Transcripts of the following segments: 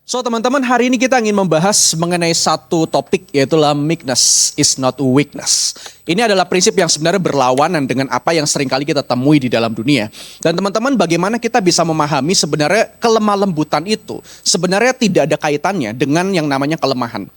So teman-teman, hari ini kita ingin membahas mengenai satu topik, yaitu meekness is not weakness. Ini adalah prinsip yang sebenarnya berlawanan dengan apa yang seringkali kita temui di dalam dunia. Dan teman-teman, bagaimana kita bisa memahami sebenarnya kelemah lembutan itu sebenarnya tidak ada kaitannya dengan yang namanya kelemahan.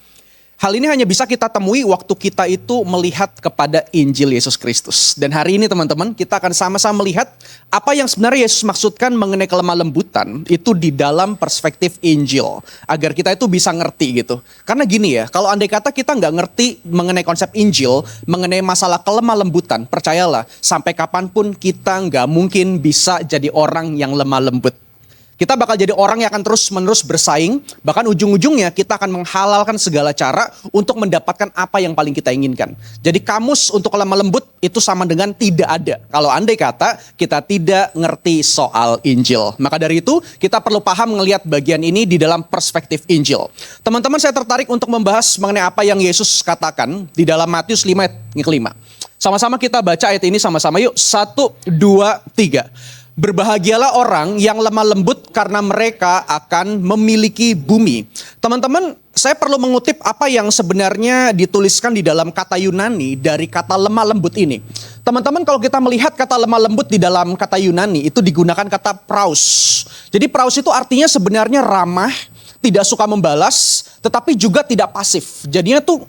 Hal ini hanya bisa kita temui waktu kita itu melihat kepada Injil Yesus Kristus. Dan hari ini teman-teman, kita akan sama-sama melihat apa yang sebenarnya Yesus maksudkan mengenai kelemah lembutan itu di dalam perspektif Injil. Agar kita itu bisa ngerti gitu. Karena gini ya, kalau andai kata kita nggak ngerti mengenai konsep Injil, mengenai masalah kelemah lembutan, percayalah, sampai kapanpun kita nggak mungkin bisa jadi orang yang lemah lembut. Kita bakal jadi orang yang akan terus-menerus bersaing, bahkan ujung-ujungnya kita akan menghalalkan segala cara untuk mendapatkan apa yang paling kita inginkan. Jadi kamus untuk lemah lembut itu sama dengan tidak ada. Kalau andai kata kita tidak ngerti soal Injil. Maka dari itu kita perlu paham ngelihat bagian ini di dalam perspektif Injil. Teman-teman, saya tertarik untuk membahas mengenai apa yang Yesus katakan di dalam Matius 5 ayat 5. Sama-sama kita baca ayat ini sama-sama yuk. 1, 2, 3. Berbahagialah orang yang lemah lembut karena mereka akan memiliki bumi. Teman-teman, saya perlu mengutip apa yang sebenarnya dituliskan di dalam kata Yunani dari kata lemah lembut ini. Teman-teman, kalau kita melihat kata lemah lembut di dalam kata Yunani itu digunakan kata praus. Jadi praus itu artinya sebenarnya ramah, tidak suka membalas, tetapi juga tidak pasif. Jadinya tuh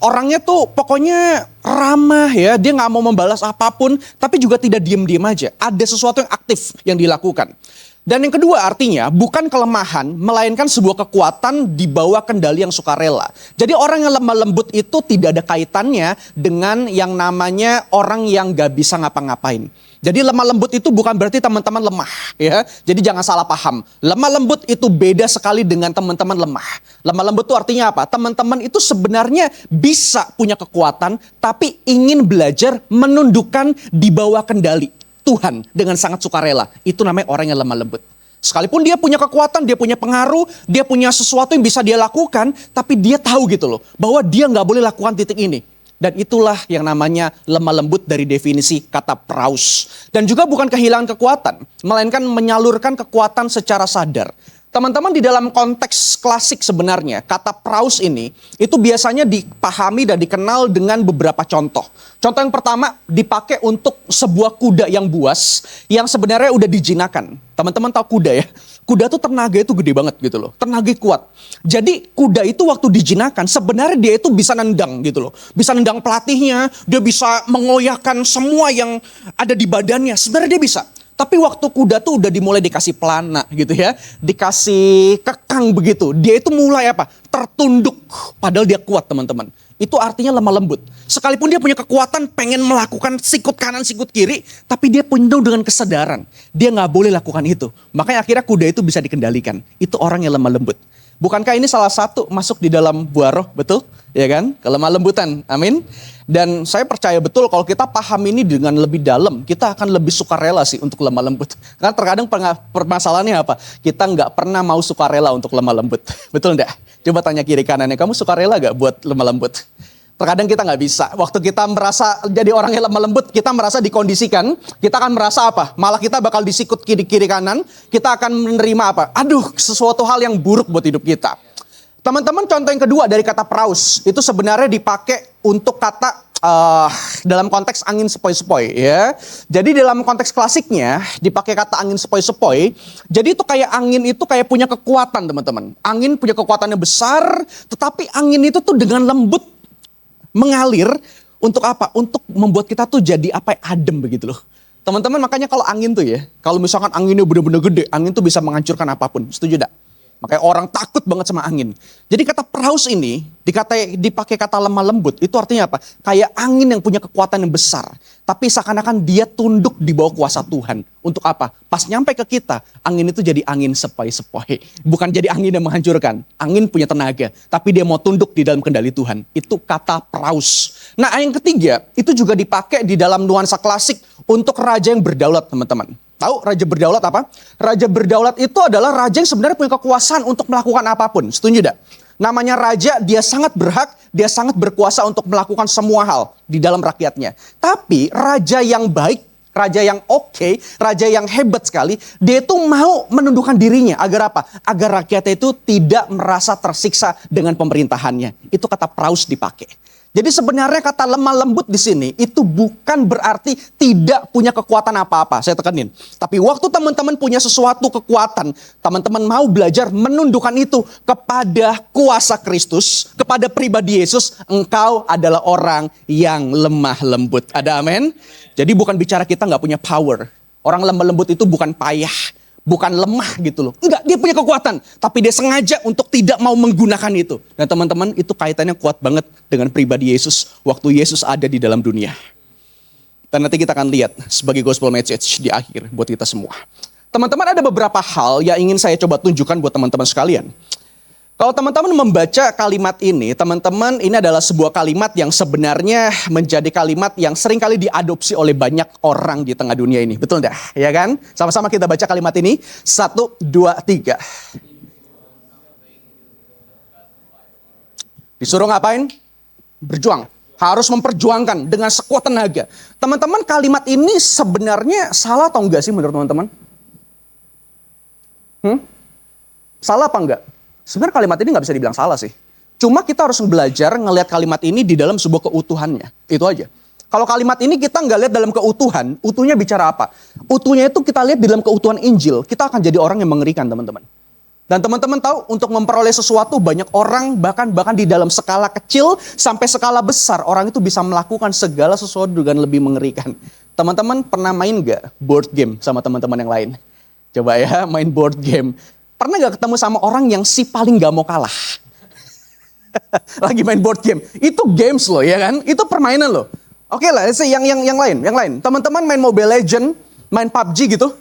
orangnya tuh pokoknya ramah ya, dia gak mau membalas apapun, tapi juga tidak diem-diem aja. Ada sesuatu yang aktif yang dilakukan. Dan yang kedua artinya bukan kelemahan, melainkan sebuah kekuatan di bawah kendali yang sukarela. Jadi orang yang lemah lembut itu tidak ada kaitannya dengan yang namanya orang yang gak bisa ngapa-ngapain. Jadi lemah lembut itu bukan berarti teman-teman lemah ya. Jadi jangan salah paham. Lemah lembut itu beda sekali dengan teman-teman lemah. Lemah lembut itu artinya apa? Teman-teman itu sebenarnya bisa punya kekuatan tapi ingin belajar menundukkan di bawah kendali Tuhan dengan sangat sukarela. Itu namanya orang yang lemah lembut. Sekalipun dia punya kekuatan, dia punya pengaruh, dia punya sesuatu yang bisa dia lakukan, tapi dia tahu gitu loh bahwa dia nggak boleh lakukan titik ini. Dan itulah yang namanya lemah lembut dari definisi kata praus. Dan juga bukan kehilangan kekuatan, melainkan menyalurkan kekuatan secara sadar. Teman-teman, di dalam konteks klasik sebenarnya, kata praus ini itu biasanya dipahami dan dikenal dengan beberapa contoh. Contoh yang pertama dipakai untuk sebuah kuda yang buas yang sebenarnya udah dijinakan. Teman-teman tahu kuda ya? Kuda tuh tenaga itu gede banget gitu loh. Tenaga kuat. Jadi kuda itu waktu dijinakan sebenarnya dia itu bisa nendang gitu loh. Bisa nendang pelatihnya, dia bisa mengoyakkan semua yang ada di badannya. Sebenarnya dia bisa. Tapi waktu kuda tuh udah dimulai dikasih pelana gitu ya. Dikasih kekang begitu. Dia itu mulai apa? Tertunduk. Padahal dia kuat teman-teman. Itu artinya lemah lembut. Sekalipun dia punya kekuatan pengen melakukan sikut kanan sikut kiri. Tapi dia penuh dengan kesadaran. Dia gak boleh lakukan itu. Makanya akhirnya kuda itu bisa dikendalikan. Itu orang yang lemah lembut. Bukankah ini salah satu masuk di dalam buah roh, betul? Ya kan? Kelemah lembutan, amin. Dan saya percaya betul kalau kita paham ini dengan lebih dalam, kita akan lebih sukarela sih untuk lemah lembut. Karena terkadang permasalahannya apa? Kita nggak pernah mau sukarela untuk lemah lembut. Betul nggak? Coba tanya kiri kanannya, kamu sukarela nggak buat lemah lembut? Terkadang kita nggak bisa. Waktu kita merasa jadi orang yang lemah lembut, kita merasa dikondisikan, kita akan merasa apa? Malah kita bakal disikut kiri kanan, kita akan menerima apa? Aduh, sesuatu hal yang buruk buat hidup kita. Teman-teman, contoh yang kedua dari kata praus, itu sebenarnya dipakai untuk kata dalam konteks angin sepoi-sepoi ya. Jadi dalam konteks klasiknya dipakai kata angin sepoi-sepoi. Jadi itu kayak angin itu kayak punya kekuatan teman-teman. Angin punya kekuatannya besar, tetapi angin itu tuh dengan lembut mengalir untuk apa? Untuk membuat kita tuh jadi apa? Adem begitu loh. Teman-teman, makanya kalau angin tuh ya, kalau misalkan anginnya benar-benar gede, angin tuh bisa menghancurkan apapun. Setuju enggak? Makanya orang takut banget sama angin. Jadi kata praus ini dipakai kata lemah lembut. Itu artinya apa? Kayak angin yang punya kekuatan yang besar. Tapi seakan-akan dia tunduk di bawah kuasa Tuhan. Untuk apa? Pas nyampe ke kita, angin itu jadi angin sepoi-sepoi. Bukan jadi angin yang menghancurkan. Angin punya tenaga. Tapi dia mau tunduk di dalam kendali Tuhan. Itu kata praus. Nah, yang ketiga, itu juga dipakai di dalam nuansa klasik untuk raja yang berdaulat, teman-teman. Tahu raja berdaulat apa? Raja berdaulat itu adalah raja yang sebenarnya punya kekuasaan untuk melakukan apapun. Setuju tidak? Namanya raja, dia sangat berhak, dia sangat berkuasa untuk melakukan semua hal di dalam rakyatnya. Tapi raja yang baik raja yang oke, raja yang hebat sekali, dia itu mau menundukkan dirinya. Agar apa? Agar rakyatnya itu tidak merasa tersiksa dengan pemerintahannya. Itu kata praus dipakai. Jadi sebenarnya kata lemah lembut di sini itu bukan berarti tidak punya kekuatan apa-apa. Saya tekenin. Tapi waktu teman-teman punya sesuatu kekuatan, teman-teman mau belajar menundukkan itu kepada kuasa Kristus, kepada pribadi Yesus, engkau adalah orang yang lemah lembut. Ada amin? Jadi bukan bicara kita nggak punya power. Orang lemah lembut itu bukan payah. Bukan lemah gitu loh. Enggak, dia punya kekuatan. Tapi dia sengaja untuk tidak mau menggunakan itu. Dan teman-teman, itu kaitannya kuat banget dengan pribadi Yesus. Waktu Yesus ada di dalam dunia. Dan nanti kita akan lihat sebagai gospel message di akhir buat kita semua. Teman-teman, ada beberapa hal yang ingin saya coba tunjukkan buat teman-teman sekalian. Kalau teman-teman membaca kalimat ini, teman-teman, ini adalah sebuah kalimat yang sebenarnya menjadi kalimat yang seringkali diadopsi oleh banyak orang di tengah dunia ini. Betul dah, ya kan? Sama-sama kita baca kalimat ini. 1, 2, 3. Disuruh ngapain? Berjuang. Harus memperjuangkan dengan sekuat tenaga. Teman-teman, kalimat ini sebenarnya salah atau enggak sih menurut teman-teman? Salah apa enggak? Sebenarnya kalimat ini nggak bisa dibilang salah sih. Cuma kita harus belajar ngelihat kalimat ini di dalam sebuah keutuhannya. Itu aja. Kalau kalimat ini kita nggak lihat dalam keutuhan, utuhnya bicara apa? Utuhnya itu kita lihat di dalam keutuhan Injil, kita akan jadi orang yang mengerikan, teman-teman. Dan teman-teman tahu, untuk memperoleh sesuatu banyak orang, bahkan di dalam skala kecil sampai skala besar, orang itu bisa melakukan segala sesuatu dengan lebih mengerikan. Teman-teman pernah main nggak board game sama teman-teman yang lain? Coba ya, main board game. Pernah gak ketemu sama orang yang si paling gak mau kalah? Lagi main board game. Itu games loh, ya kan? Itu permainan loh. Oke lah, yang lain. Teman-teman main Mobile Legends, main PUBG gitu.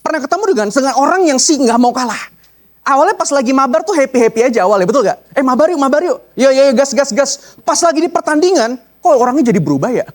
Pernah ketemu dengan orang yang si gak mau kalah. Awalnya pas lagi mabar tuh happy-happy aja awalnya, betul gak? Mabar yuk. Yo, gas. Pas lagi di pertandingan, kok orangnya jadi berubah ya?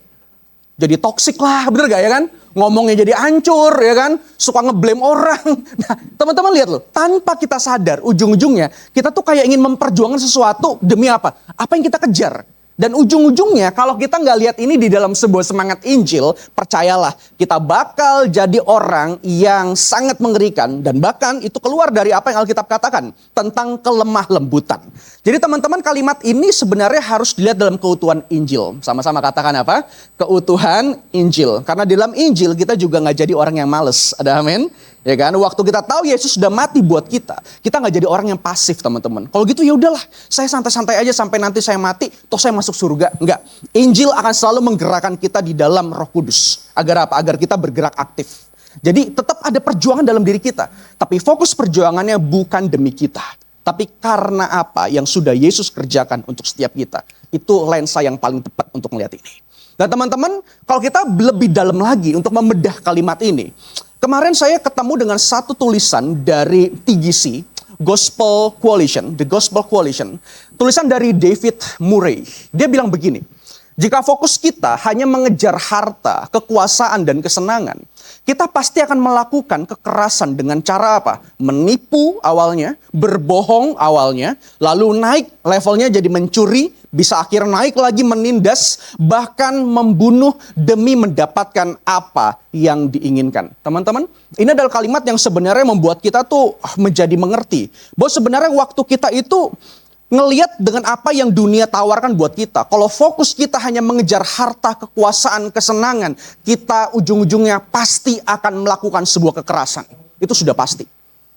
Jadi toksik lah, bener gak ya kan? Ngomongnya jadi hancur, ya kan? Suka ngeblame orang. Nah, teman-teman lihat loh, tanpa kita sadar, ujung-ujungnya kita tuh kayak ingin memperjuangkan sesuatu demi apa? Apa yang kita kejar. Dan ujung-ujungnya kalau kita nggak lihat ini di dalam sebuah semangat Injil, percayalah kita bakal jadi orang yang sangat mengerikan. Dan bahkan itu keluar dari apa yang Alkitab katakan tentang kelemah lembutan. Jadi teman-teman, kalimat ini sebenarnya harus dilihat dalam keutuhan Injil. Sama-sama katakan apa? Keutuhan Injil. Karena di dalam Injil kita juga nggak jadi orang yang males. Ada amin? Ya kan, waktu kita tahu Yesus sudah mati buat kita nggak jadi orang yang pasif, teman-teman. Kalau gitu ya udahlah, saya santai-santai aja sampai nanti saya mati, toh saya masuk surga. Enggak, Injil akan selalu menggerakkan kita di dalam Roh Kudus. Agar apa? Agar kita bergerak aktif. Jadi tetap ada perjuangan dalam diri kita, tapi fokus perjuangannya bukan demi kita, tapi karena apa yang sudah Yesus kerjakan untuk setiap kita. Itu lensa yang paling tepat untuk melihat ini. Dan teman-teman, kalau kita lebih dalam lagi untuk membedah kalimat ini, kemarin saya ketemu dengan satu tulisan dari TGC, Gospel Coalition, The Gospel Coalition. Tulisan dari David Murray. Dia bilang begini, jika fokus kita hanya mengejar harta, kekuasaan, dan kesenangan, kita pasti akan melakukan kekerasan dengan cara apa? Menipu awalnya, berbohong awalnya, lalu naik levelnya jadi mencuri, bisa akhir naik lagi menindas, bahkan membunuh demi mendapatkan apa yang diinginkan. Teman-teman, ini adalah kalimat yang sebenarnya membuat kita tuh menjadi mengerti bahwa sebenarnya waktu kita itu ngelihat dengan apa yang dunia tawarkan buat kita. Kalau fokus kita hanya mengejar harta, kekuasaan, kesenangan, kita ujung-ujungnya pasti akan melakukan sebuah kekerasan. Itu sudah pasti.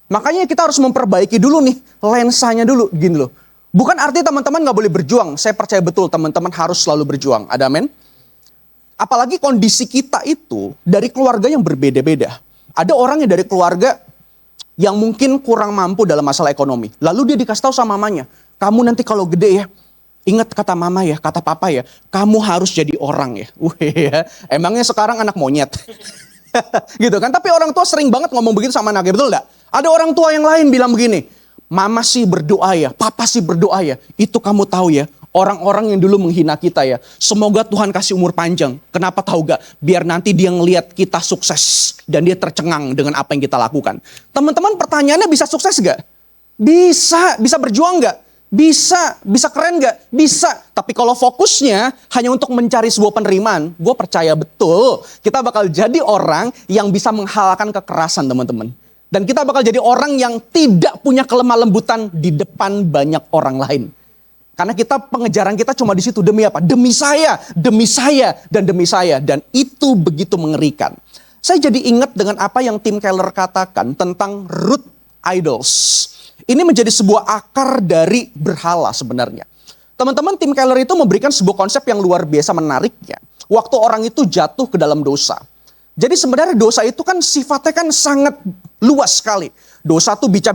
Makanya kita harus memperbaiki dulu nih lensanya dulu, gini loh. Bukan artinya teman-teman gak boleh berjuang. Saya percaya betul teman-teman harus selalu berjuang. Ada amin? Apalagi kondisi kita itu dari keluarga yang berbeda-beda. Ada orang yang dari keluarga yang mungkin kurang mampu dalam masalah ekonomi. Lalu dia dikasih tahu sama mamanya, kamu nanti kalau gede ya, ingat kata mama ya, kata papa ya, kamu harus jadi orang ya. Ya. Emangnya sekarang anak monyet? Gitu kan, tapi orang tua sering banget ngomong begitu sama anaknya, betul gak? Ada orang tua yang lain bilang begini, mama sih berdoa ya, papa sih berdoa ya. Itu kamu tahu ya, orang-orang yang dulu menghina kita ya, semoga Tuhan kasih umur panjang. Kenapa tahu gak? Biar nanti dia ngelihat kita sukses dan dia tercengang dengan apa yang kita lakukan. Teman-teman, pertanyaannya bisa sukses gak? Bisa berjuang gak? Bisa keren gak? Bisa. Tapi kalau fokusnya hanya untuk mencari sebuah penerimaan, gue percaya betul kita bakal jadi orang yang bisa menghalalkan kekerasan, teman-teman. Dan kita bakal jadi orang yang tidak punya kelemah lembutan di depan banyak orang lain. Karena pengejaran kita cuma di situ. Demi apa? Demi saya, dan demi saya. Dan itu begitu mengerikan. Saya jadi ingat dengan apa yang Tim Keller katakan tentang root idols. Ini menjadi sebuah akar dari berhala sebenarnya. Teman-teman, Tim Keller itu memberikan sebuah konsep yang luar biasa menariknya. Waktu orang itu jatuh ke dalam dosa. Jadi sebenarnya dosa itu kan sifatnya kan sangat luas sekali. Dosa tuh bisa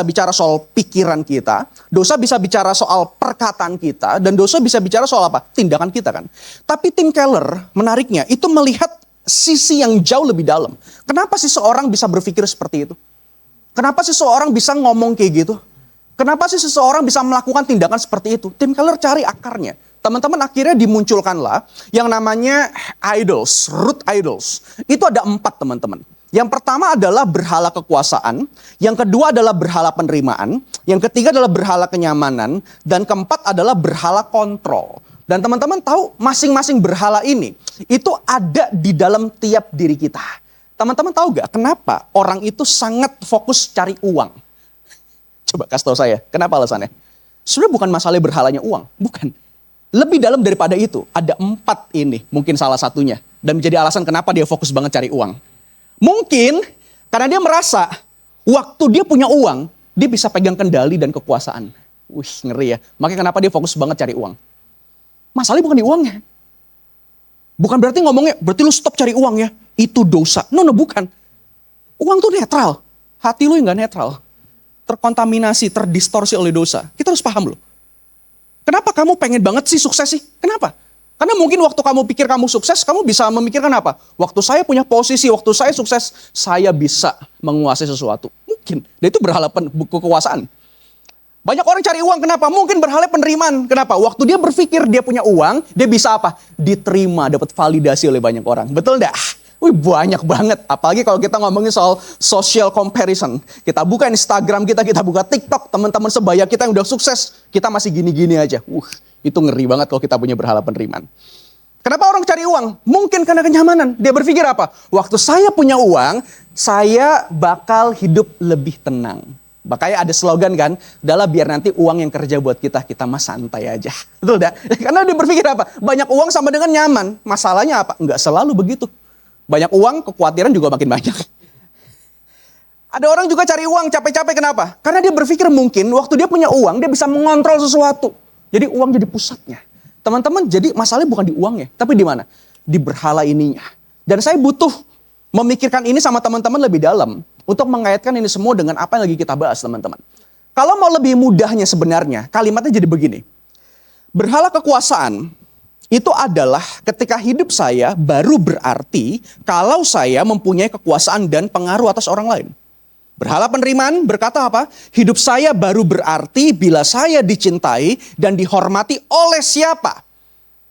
bicara soal pikiran kita. Dosa bisa bicara soal perkataan kita. Dan dosa bisa bicara soal apa? Tindakan kita kan. Tapi Tim Keller menariknya itu melihat sisi yang jauh lebih dalam. Kenapa sih seorang bisa berpikir seperti itu? Kenapa sih seseorang bisa ngomong kayak gitu? Kenapa sih seseorang bisa melakukan tindakan seperti itu? Tim Keller cari akarnya. Teman-teman, akhirnya dimunculkanlah yang namanya idols, root idols. Itu ada 4, teman-teman. Yang pertama adalah berhala kekuasaan. Yang kedua adalah berhala penerimaan. Yang ketiga adalah berhala kenyamanan. Dan keempat adalah berhala kontrol. Dan teman-teman tahu masing-masing berhala ini itu ada di dalam tiap diri kita. Teman-teman tahu gak kenapa orang itu sangat fokus cari uang? Coba kasih tahu saya, kenapa alasannya? Sebenarnya bukan masalah berhalanya uang, bukan. Lebih dalam daripada itu, ada 4 ini, mungkin salah satunya. Dan menjadi alasan kenapa dia fokus banget cari uang. Mungkin karena dia merasa waktu dia punya uang, dia bisa pegang kendali dan kekuasaan. Wih, ngeri ya. Makanya kenapa dia fokus banget cari uang. Masalahnya bukan di uangnya. Bukan berarti ngomongnya, berarti lu stop cari uang ya. Itu dosa. No, bukan. Uang tuh netral. Hati lu yang gak netral. Terkontaminasi, terdistorsi oleh dosa. Kita harus paham loh. Kenapa kamu pengen banget sih sukses sih? Kenapa? Karena mungkin waktu kamu pikir kamu sukses, kamu bisa memikirkan apa? Waktu saya punya posisi, waktu saya sukses, saya bisa menguasai sesuatu. Mungkin. Dan itu berhala kekuasaan. Banyak orang cari uang, kenapa? Mungkin berhala penerimaan. Kenapa? Waktu dia berpikir dia punya uang, dia bisa apa? Diterima, dapat validasi oleh banyak orang. Betul enggak? Wih, banyak banget. Apalagi kalau kita ngomongin soal social comparison. Kita buka Instagram kita buka TikTok. Teman-teman sebaya kita yang udah sukses, kita masih gini-gini aja. Itu ngeri banget kalau kita punya berhala penerimaan. Kenapa orang cari uang? Mungkin karena kenyamanan. Dia berpikir apa? Waktu saya punya uang, saya bakal hidup lebih tenang. Makanya ada slogan kan, adalah biar nanti uang yang kerja buat kita mah santai aja. Betul dah? Karena dia berpikir apa? Banyak uang sama dengan nyaman. Masalahnya apa? Enggak selalu begitu. Banyak uang, kekhawatiran juga makin banyak. Ada orang juga cari uang capek-capek, kenapa? Karena dia berpikir mungkin waktu dia punya uang, dia bisa mengontrol sesuatu. Jadi uang jadi pusatnya. Teman-teman, jadi masalahnya bukan di uangnya, tapi di mana? Di berhala ininya. Dan saya butuh memikirkan ini sama teman-teman lebih dalam untuk mengaitkan ini semua dengan apa yang lagi kita bahas, teman-teman. Kalau mau lebih mudahnya sebenarnya, kalimatnya jadi begini. Berhala kekuasaan itu adalah ketika hidup saya baru berarti kalau saya mempunyai kekuasaan dan pengaruh atas orang lain. Berhala penerimaan berkata apa? Hidup saya baru berarti bila saya dicintai dan dihormati oleh siapa?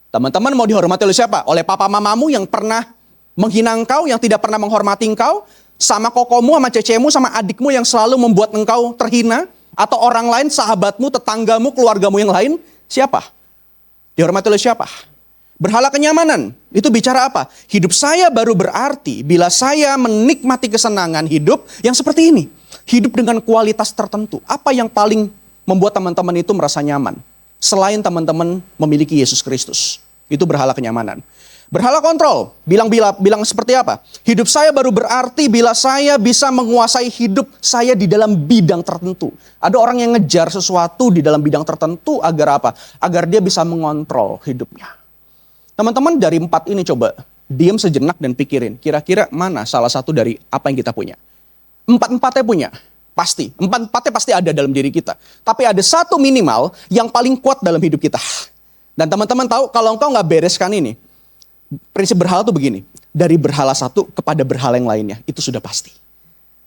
Teman-teman mau dihormati oleh siapa? Oleh papa mamamu yang pernah menghina engkau, yang tidak pernah menghormati engkau? Sama kokomu, sama cecemu, sama adikmu yang selalu membuat engkau terhina? Atau orang lain, sahabatmu, tetanggamu, keluargamu yang lain? Siapa? Dihormati oleh siapa? Berhala kenyamanan, itu bicara apa? Hidup saya baru berarti bila saya menikmati kesenangan hidup yang seperti ini. Hidup dengan kualitas tertentu. Apa yang paling membuat teman-teman itu merasa nyaman? Selain teman-teman memiliki Yesus Kristus. Itu berhala kenyamanan. Berhala kontrol, bilang seperti apa? Hidup saya baru berarti bila saya bisa menguasai hidup saya di dalam bidang tertentu. Ada orang yang ngejar sesuatu di dalam bidang tertentu agar apa? Agar dia bisa mengontrol hidupnya. Teman-teman dari 4 ini coba diam sejenak dan pikirin. Kira-kira mana salah satu dari apa yang kita punya? 4-4-nya punya. Pasti. 4-4-nya pasti ada dalam diri kita. Tapi ada satu minimal yang paling kuat dalam hidup kita. Dan teman-teman tahu kalau engkau nggak bereskan ini. Prinsip berhala tuh begini. Dari berhala satu kepada berhala yang lainnya. Itu sudah pasti.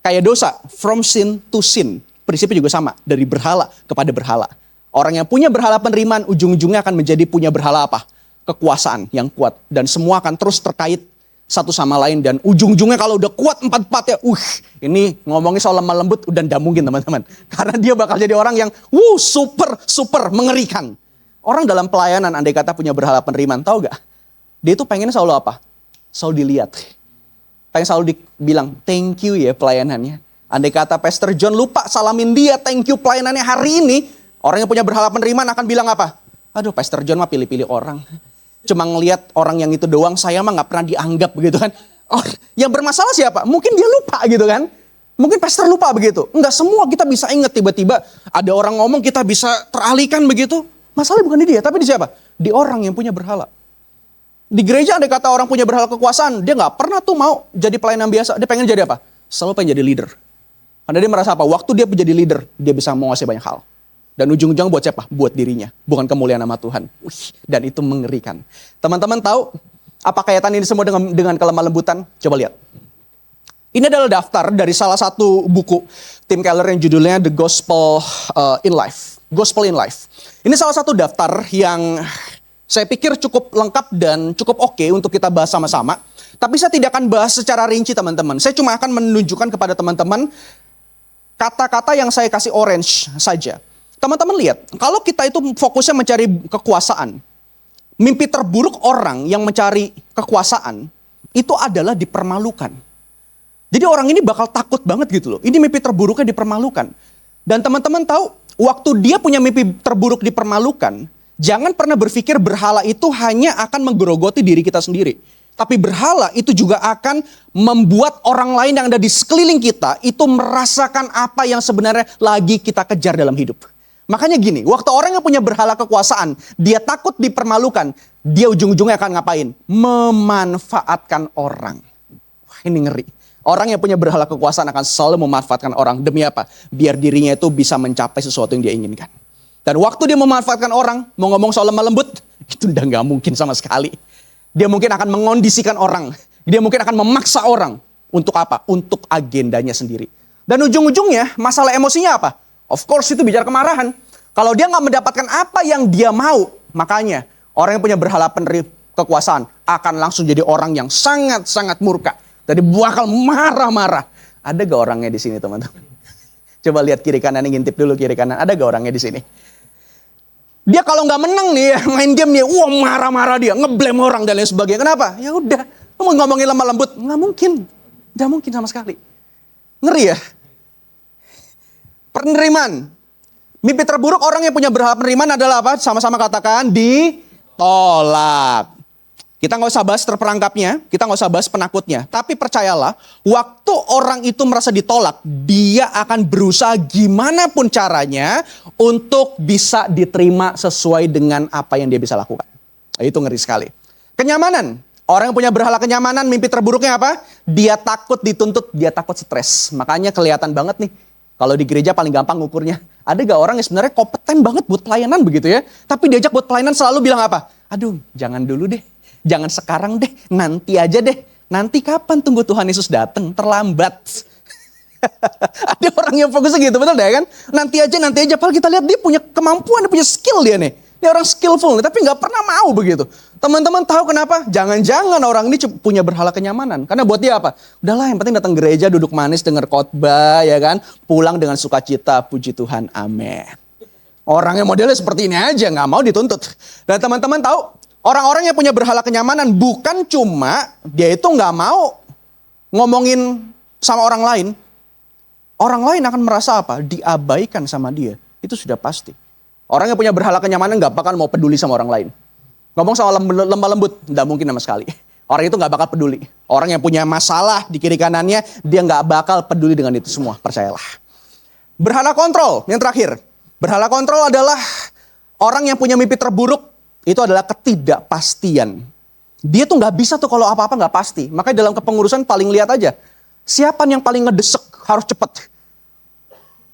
Kayak dosa. From sin to sin. Prinsipnya juga sama. Dari berhala kepada berhala. Orang yang punya berhala penerimaan ujung-ujungnya akan menjadi punya berhala apa? Kekuasaan yang kuat. Dan semua akan terus terkait satu sama lain. Dan ujung-ujungnya kalau udah kuat 4-4 ya, ini ngomongin soal lemah lembut udah nggak mungkin teman-teman. Karena dia bakal jadi orang yang super mengerikan. Orang dalam pelayanan andai kata punya berhala penerimaan, tahu gak? Dia itu pengennya selalu apa? Selalu dilihat. Pengen selalu dibilang thank you ya pelayanannya. Andai kata Pastor John lupa salamin dia thank you pelayanannya hari ini, orang yang punya berhala penerimaan akan bilang apa? Aduh, Pastor John mah pilih-pilih orang. Cuma ngelihat orang yang itu doang, saya mah gak pernah dianggap begitu kan. Oh, yang bermasalah siapa? Mungkin dia lupa gitu kan. Mungkin pastor lupa begitu. Enggak semua kita bisa ingat tiba-tiba ada orang ngomong kita bisa teralihkan begitu. Masalahnya bukan di dia, tapi di siapa? Di orang yang punya berhala. Di gereja ada kata orang punya berhala kekuasaan, dia gak pernah tuh mau jadi pelayanan biasa. Dia pengen jadi apa? Selalu pengen jadi leader. Karena dia merasa apa? Waktu dia menjadi leader, dia bisa menguasai banyak hal. Dan ujung-ujung buat siapa? Buat dirinya. Bukan kemuliaan nama Tuhan. Dan itu mengerikan. Teman-teman tahu apa kaitan ini semua dengan kelemah lembutan? Coba lihat. Ini adalah daftar dari salah satu buku Tim Keller yang judulnya The Gospel in Life. Gospel in Life. Ini salah satu daftar yang saya pikir cukup lengkap dan cukup oke untuk kita bahas sama-sama. Tapi saya tidak akan bahas secara rinci teman-teman. Saya cuma akan menunjukkan kepada teman-teman kata-kata yang saya kasih orange saja. Teman-teman lihat, kalau kita itu fokusnya mencari kekuasaan, mimpi terburuk orang yang mencari kekuasaan, itu adalah dipermalukan. Jadi orang ini bakal takut banget gitu loh. Ini mimpi terburuknya dipermalukan. Dan teman-teman tahu, waktu dia punya mimpi terburuk dipermalukan, jangan pernah berpikir berhala itu hanya akan menggerogoti diri kita sendiri. Tapi berhala itu juga akan membuat orang lain yang ada di sekeliling kita itu merasakan apa yang sebenarnya lagi kita kejar dalam hidup. Makanya gini, waktu orang yang punya berhala kekuasaan, dia takut dipermalukan, dia ujung-ujungnya akan ngapain? Memanfaatkan orang. Wah, ini ngeri. Orang yang punya berhala kekuasaan akan selalu memanfaatkan orang. Demi apa? Biar dirinya itu bisa mencapai sesuatu yang dia inginkan. Dan waktu dia memanfaatkan orang, mau ngomong soal lemah lembut, itu udah gak mungkin sama sekali. Dia mungkin akan mengondisikan orang. Dia mungkin akan memaksa orang. Untuk apa? Untuk agendanya sendiri. Dan ujung-ujungnya, masalah emosinya apa? Of course itu bicara kemarahan. Kalau dia nggak mendapatkan apa yang dia mau, makanya orang yang punya berhala kekuasaan akan langsung jadi orang yang sangat-sangat murka. Jadi bakal marah-marah. Ada gak orangnya di sini teman-teman? Coba lihat kiri kanan, ngintip dulu kiri kanan. Ada gak orangnya di sini? Dia kalau nggak menang nih, main game nih, marah-marah dia, ngeblame orang dan lain sebagainya. Kenapa? Ya udah, lu mau ngomongin lemah lembut, nggak mungkin, nggak mungkin sama sekali. Ngeri ya. Penerimaan. Mimpi terburuk orang yang punya berhala penerimaan adalah apa? Sama-sama katakan ditolak. Kita nggak usah bahas terperangkapnya, kita nggak usah bahas penakutnya. Tapi percayalah, waktu orang itu merasa ditolak, dia akan berusaha gimana pun caranya untuk bisa diterima sesuai dengan apa yang dia bisa lakukan. Itu ngeri sekali. Kenyamanan. Orang yang punya berhala kenyamanan, mimpi terburuknya apa? Dia takut dituntut, dia takut stres. Makanya kelihatan banget nih. Kalau di gereja paling gampang ngukurnya. Ada gak orang yang sebenarnya kompeten banget buat pelayanan begitu ya. Tapi diajak buat pelayanan selalu bilang apa? Aduh, jangan dulu deh. Jangan sekarang deh. Nanti aja deh. Nanti kapan tunggu Tuhan Yesus datang? Terlambat. Ada orang yang fokusnya gitu, betul deh kan? Nanti aja. Padahal kita lihat dia punya kemampuan, dia punya skill dia nih. Dia orang skillful nih, tapi gak pernah mau begitu. Teman-teman tahu kenapa? Jangan-jangan orang ini punya berhala kenyamanan. Karena buat dia apa? Udahlah yang penting datang gereja, duduk manis, dengar khotbah, ya kan? Pulang dengan sukacita, puji Tuhan, amin. Orang yang modelnya seperti ini aja, gak mau dituntut. Dan teman-teman tahu, orang-orang yang punya berhala kenyamanan bukan cuma dia itu gak mau ngomongin sama orang lain. Orang lain akan merasa apa? Diabaikan sama dia. Itu sudah pasti. Orang yang punya berhala kenyamanan gak bakal mau peduli sama orang lain. Ngomong sama lemah lembut, gak mungkin sama sekali. Orang itu gak bakal peduli. Orang yang punya masalah di kiri kanannya, dia gak bakal peduli dengan itu semua, percayalah. Berhala kontrol, yang terakhir. Berhala kontrol adalah orang yang punya mimpi terburuk, itu adalah ketidakpastian. Dia tuh gak bisa tuh kalau apa-apa gak pasti. Makanya dalam kepengurusan paling lihat aja. Siapa yang paling ngedesek harus cepet.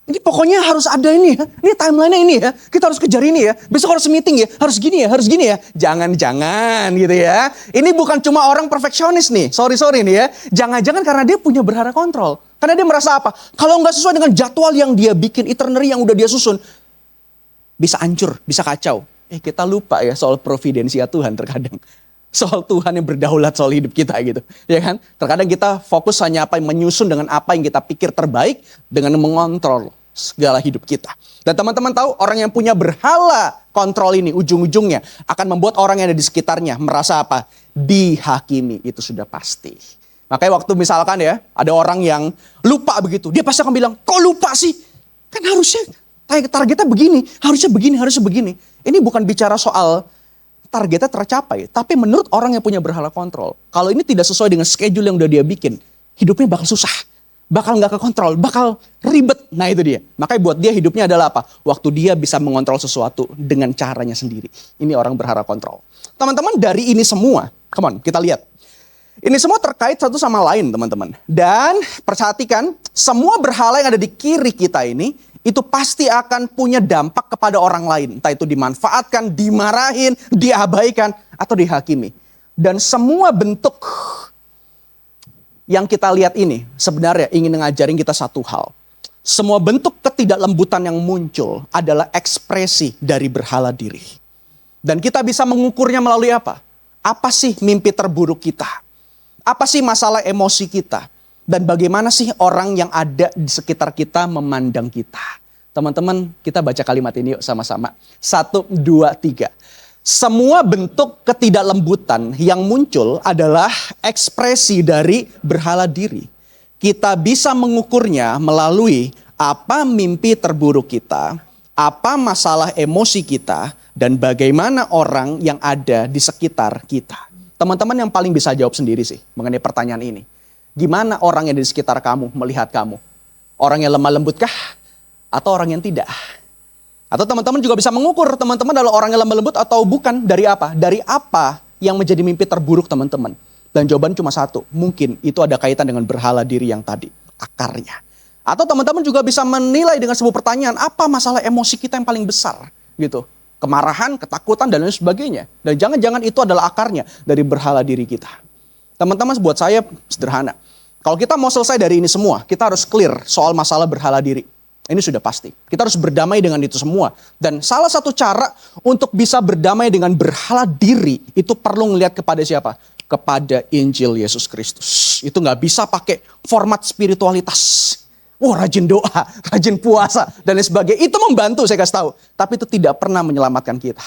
Ini pokoknya harus ada ini ya. Ini timeline-nya ini ya. Kita harus kejar ini ya. Besok harus meeting ya. Harus gini ya. Jangan-jangan gitu ya. Ini bukan cuma orang perfeksionis nih. Sorry nih ya. Jangan-jangan karena dia punya berhala kontrol. Karena dia merasa apa? Kalau nggak sesuai dengan jadwal yang dia bikin, itinerary yang udah dia susun, bisa hancur, bisa kacau. Kita lupa ya soal providensia Tuhan terkadang. soal Tuhan yang berdaulat soal hidup kita gitu. Ya kan? Terkadang kita fokus hanya apa yang menyusun dengan apa yang kita pikir terbaik dengan mengontrol segala hidup kita. Dan teman-teman tahu orang yang punya berhala kontrol ini ujung-ujungnya akan membuat orang yang ada di sekitarnya merasa apa? Dihakimi, itu sudah pasti. Makanya waktu misalkan ya ada orang yang lupa begitu, dia pasti akan bilang, kok lupa sih? Kan harusnya targetnya begini, harusnya begini, harusnya begini. Ini bukan bicara soal targetnya tercapai, tapi menurut orang yang punya berhala kontrol, kalau ini tidak sesuai dengan schedule yang udah dia bikin, hidupnya bakal susah, bakal nggak kekontrol, bakal ribet. Nah itu dia. Makanya buat dia hidupnya adalah apa? Waktu dia bisa mengontrol sesuatu dengan caranya sendiri. Ini orang berhala kontrol. Teman-teman, dari ini semua, come on, kita lihat. Ini semua terkait satu sama lain, teman-teman. Dan perhatikan, semua berhala yang ada di kiri kita ini, itu pasti akan punya dampak kepada orang lain. Entah itu dimanfaatkan, dimarahin, diabaikan, atau dihakimi. Dan semua bentuk yang kita lihat ini sebenarnya ingin ngajarin kita satu hal. Semua bentuk ketidaklembutan yang muncul adalah ekspresi dari berhala diri. Dan kita bisa mengukurnya melalui apa? Apa sih mimpi terburuk kita? Apa sih masalah emosi kita? Dan bagaimana sih orang yang ada di sekitar kita memandang kita? Teman-teman, kita baca kalimat ini yuk sama-sama. 1, 2, 3. Semua bentuk ketidaklembutan yang muncul adalah ekspresi dari berhala diri. Kita bisa mengukurnya melalui apa mimpi terburuk kita, apa masalah emosi kita, dan bagaimana orang yang ada di sekitar kita. Teman-teman yang paling bisa jawab sendiri sih mengenai pertanyaan ini. Gimana orang yang di sekitar kamu melihat kamu? Orang yang lemah lembutkah? Atau orang yang tidak? Atau teman-teman juga bisa mengukur teman-teman adalah orang yang lemah lembut atau bukan. Dari apa? Dari apa yang menjadi mimpi terburuk teman-teman? Dan jawaban cuma satu. Mungkin itu ada kaitan dengan berhala diri yang tadi. Akarnya. Atau teman-teman juga bisa menilai dengan sebuah pertanyaan. Apa masalah emosi kita yang paling besar? Gitu. Kemarahan, ketakutan, dan lain sebagainya. Dan jangan-jangan itu adalah akarnya dari berhala diri kita. Teman-teman, buat saya sederhana. Kalau kita mau selesai dari ini semua, kita harus clear soal masalah berhala diri. Ini sudah pasti. Kita harus berdamai dengan itu semua. Dan salah satu cara untuk bisa berdamai dengan berhala diri, itu perlu ngelihat kepada siapa? Kepada Injil Yesus Kristus. Itu nggak bisa pakai format spiritualitas. Rajin doa, rajin puasa, dan lain sebagainya. Itu membantu, saya kasih tahu. Tapi itu tidak pernah menyelamatkan kita.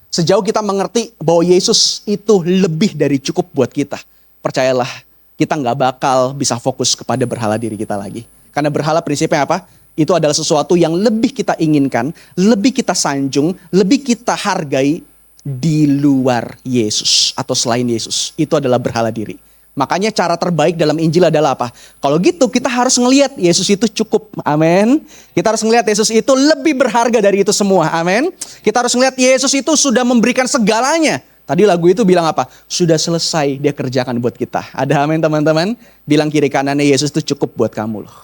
Sejauh kita mengerti bahwa Yesus itu lebih dari cukup buat kita. Percayalah, kita nggak bakal bisa fokus kepada berhala diri kita lagi. Karena berhala prinsipnya apa? Itu adalah sesuatu yang lebih kita inginkan, lebih kita sanjung, lebih kita hargai di luar Yesus atau selain Yesus. Itu adalah berhala diri. Makanya cara terbaik dalam Injil adalah apa? Kalau gitu kita harus ngelihat Yesus itu cukup. Amin. Kita harus ngelihat Yesus itu lebih berharga dari itu semua. Amin. Kita harus ngelihat Yesus itu sudah memberikan segalanya. Tadi lagu itu bilang apa? Sudah selesai dia kerjakan buat kita. Ada amin teman-teman? Bilang kiri kanannya Yesus itu cukup buat kamu loh.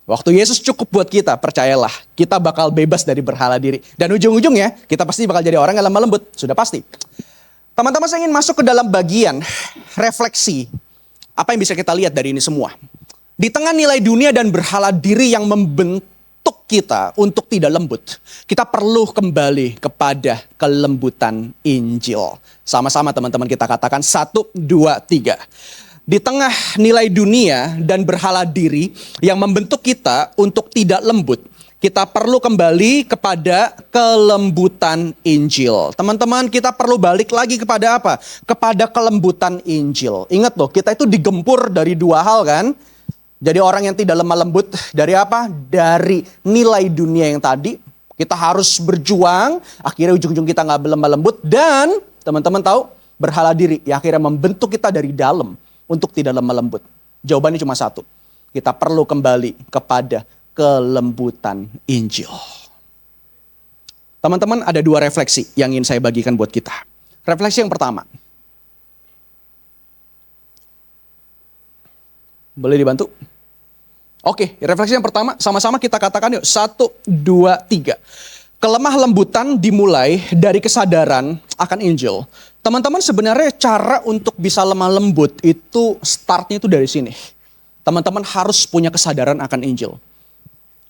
Waktu Yesus cukup buat kita, percayalah. Kita bakal bebas dari berhala diri. Dan ujung-ujungnya kita pasti bakal jadi orang yang lemah lembut. Sudah pasti. Teman-teman, saya ingin masuk ke dalam bagian refleksi. Apa yang bisa kita lihat dari ini semua? Di tengah nilai dunia dan berhala diri yang membentuk kita untuk tidak lembut, kita perlu kembali kepada kelembutan Injil. Sama-sama teman-teman kita katakan 1, 2, 3. Di tengah nilai dunia dan berhala diri yang membentuk kita untuk tidak lembut, kita perlu kembali kepada kelembutan Injil. Teman-teman, kita perlu balik lagi kepada apa? Kepada kelembutan Injil. Ingat loh, kita itu digempur dari dua hal kan? Jadi orang yang tidak lemah lembut dari apa? Dari nilai dunia yang tadi. Kita harus berjuang, akhirnya ujung-ujung kita nggak lemah lembut. Dan teman-teman tahu, berhala diri yang akhirnya membentuk kita dari dalam untuk tidak lemah lembut. Jawabannya cuma satu. Kita perlu kembali kepada kelembutan Injil. Teman-teman, ada dua refleksi yang ingin saya bagikan buat kita. Refleksi yang pertama. Boleh dibantu? Oke, refleksi yang pertama sama-sama kita katakan yuk. 1, 2, 3. Kelemah lembutan dimulai dari kesadaran akan Injil. Teman-teman, sebenarnya cara untuk bisa lemah lembut itu startnya itu dari sini. Teman-teman harus punya kesadaran akan Injil.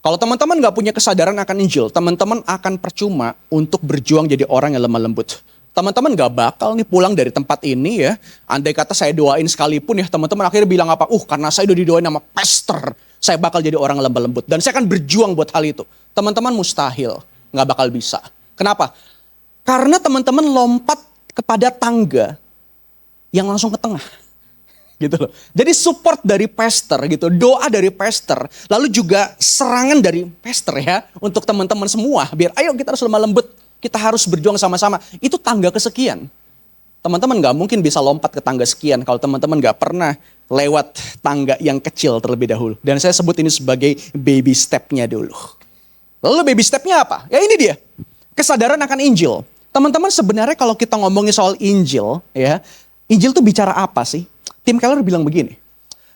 Kalau teman-teman gak punya kesadaran akan Injil, teman-teman akan percuma untuk berjuang jadi orang yang lemah lembut. Teman-teman gak bakal nih pulang dari tempat ini ya. Andai kata saya doain sekalipun ya, teman-teman akhirnya bilang apa? Karena saya udah didoain sama pastor, saya bakal jadi orang lemah lembut. Dan saya akan berjuang buat hal itu. Teman-teman mustahil, gak bakal bisa. Kenapa? Karena teman-teman lompat kepada tangga yang langsung ke tengah. Gitu loh. Jadi support dari pastor gitu, doa dari pastor, lalu juga serangan dari pastor ya untuk teman-teman semua. Biar ayo kita harus lemah lembut, kita harus berjuang sama-sama. Itu tangga kesekian. Teman-teman gak mungkin bisa lompat ke tangga sekian kalau teman-teman gak pernah lewat tangga yang kecil terlebih dahulu. Dan saya sebut ini sebagai baby step-nya dulu. Lalu baby step-nya apa? Ya ini dia, kesadaran akan Injil. Teman-teman sebenarnya kalau kita ngomongin soal Injil, ya, Injil tuh bicara apa sih? Tim Keller bilang begini,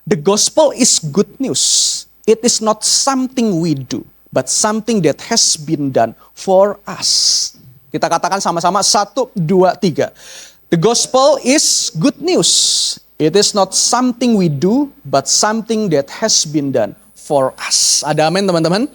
the gospel is good news. It is not something we do, but something that has been done for us. Kita katakan sama-sama 1, 2, 3. The gospel is good news. It is not something we do, but something that has been done for us. Ada amin teman-teman?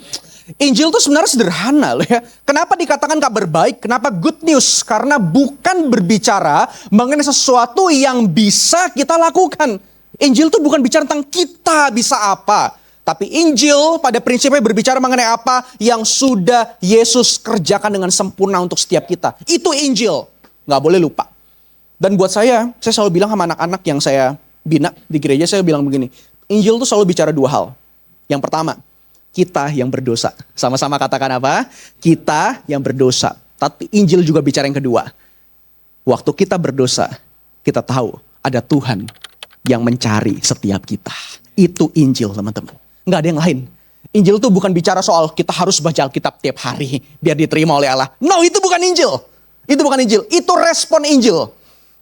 Injil itu sebenarnya sederhana loh ya. Kenapa dikatakan kabar baik? Kenapa good news? Karena bukan berbicara mengenai sesuatu yang bisa kita lakukan. Injil itu bukan bicara tentang kita bisa apa. Tapi Injil pada prinsipnya berbicara mengenai apa yang sudah Yesus kerjakan dengan sempurna untuk setiap kita. Itu Injil. Nggak boleh lupa. Dan buat saya selalu bilang sama anak-anak yang saya bina di gereja, saya bilang begini. Injil itu selalu bicara 2 hal. Yang pertama, kita yang berdosa. Sama-sama katakan apa? Kita yang berdosa. Tapi Injil juga bicara yang kedua. Waktu kita berdosa, kita tahu ada Tuhan yang mencari setiap kita. Itu Injil teman-teman. Nggak ada yang lain. Injil itu bukan bicara soal kita harus baca Alkitab tiap hari biar diterima oleh Allah. No, itu bukan Injil. Itu bukan Injil. Itu respon Injil.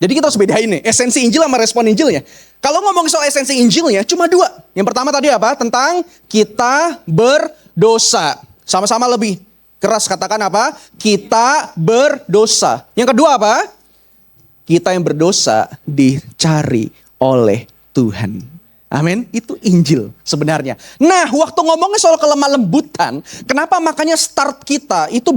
Jadi kita harus bedain nih, esensi Injil sama respon Injilnya. Kalau ngomong soal esensi Injilnya, cuma 2. Yang pertama tadi apa? Tentang kita berdosa. Sama-sama lebih keras katakan apa? Kita berdosa. Yang kedua apa? Kita yang berdosa dicari oleh Tuhan. Amin. Itu Injil sebenarnya. Nah, waktu ngomongnya soal kelemah lembutan, kenapa makanya start kita itu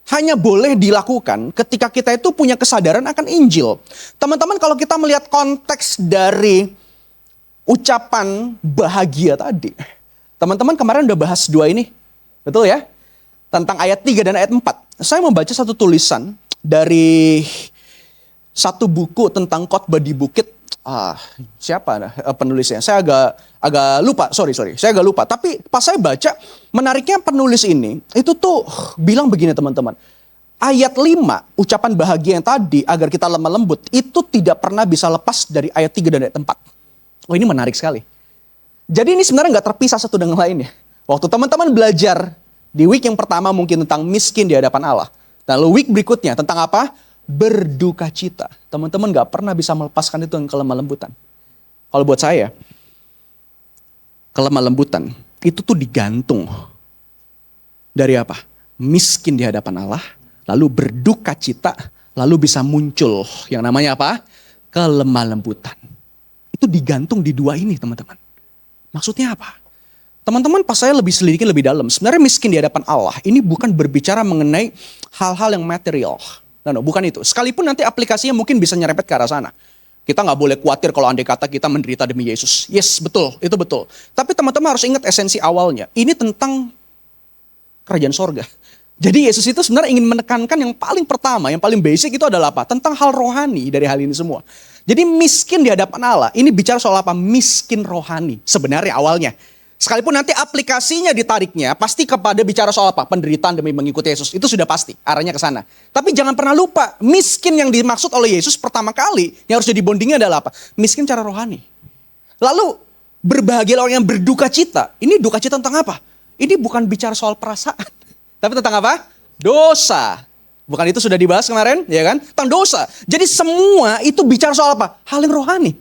hanya boleh dilakukan ketika kita itu punya kesadaran akan Injil. Teman-teman kalau kita melihat konteks dari ucapan bahagia tadi. Teman-teman kemarin udah bahas 2 ini. Betul ya? Tentang ayat 3 dan ayat 4. Saya membaca satu tulisan dari satu buku tentang khotbah di bukit. Siapa penulisnya? Saya agak lupa, sorry. Saya agak lupa. Tapi pas saya baca, menariknya penulis ini, itu tuh bilang begini teman-teman. Ayat 5, ucapan bahagia yang tadi, agar kita lemah lembut, itu tidak pernah bisa lepas dari ayat 3 dan ayat 4. Oh ini menarik sekali. Jadi ini sebenarnya gak terpisah satu dengan lainnya. Waktu teman-teman belajar di week yang pertama mungkin tentang miskin di hadapan Allah. Lalu week berikutnya tentang apa? Berduka cita. Teman-teman gak pernah bisa melepaskan itu yang kelemah lembutan. Kalau buat saya, kelemah lembutan itu tuh digantung dari apa? Miskin di hadapan Allah, lalu berduka cita, lalu bisa muncul yang namanya apa? Kelemah lembutan. Itu digantung di 2 ini teman-teman. Maksudnya apa? Teman-teman pas saya lebih selidiki lebih dalam, sebenarnya miskin di hadapan Allah ini bukan berbicara mengenai hal-hal yang material. No, bukan itu. Sekalipun nanti aplikasinya mungkin bisa nyerempet ke arah sana. Kita nggak boleh khawatir kalau andai kata kita menderita demi Yesus. Yes, betul. Itu betul. Tapi teman-teman harus ingat esensi awalnya. Ini tentang kerajaan sorga. Jadi Yesus itu sebenarnya ingin menekankan yang paling pertama, yang paling basic itu adalah apa? Tentang hal rohani dari hal ini semua. Jadi miskin di hadapan Allah, ini bicara soal apa? Miskin rohani sebenarnya awalnya. Sekalipun nanti aplikasinya ditariknya pasti kepada bicara soal apa? Penderitaan demi mengikuti Yesus. Itu sudah pasti arahnya ke sana. Tapi jangan pernah lupa, miskin yang dimaksud oleh Yesus pertama kali yang harus jadi bondingnya adalah apa? Miskin cara rohani. Lalu berbahagia orang yang berduka cita. Ini duka cita tentang apa? Ini bukan bicara soal perasaan. Tapi tentang apa? Dosa. Bukan itu sudah dibahas kemarin, ya kan? Tentang dosa. Jadi semua itu bicara soal apa? Hal yang rohani.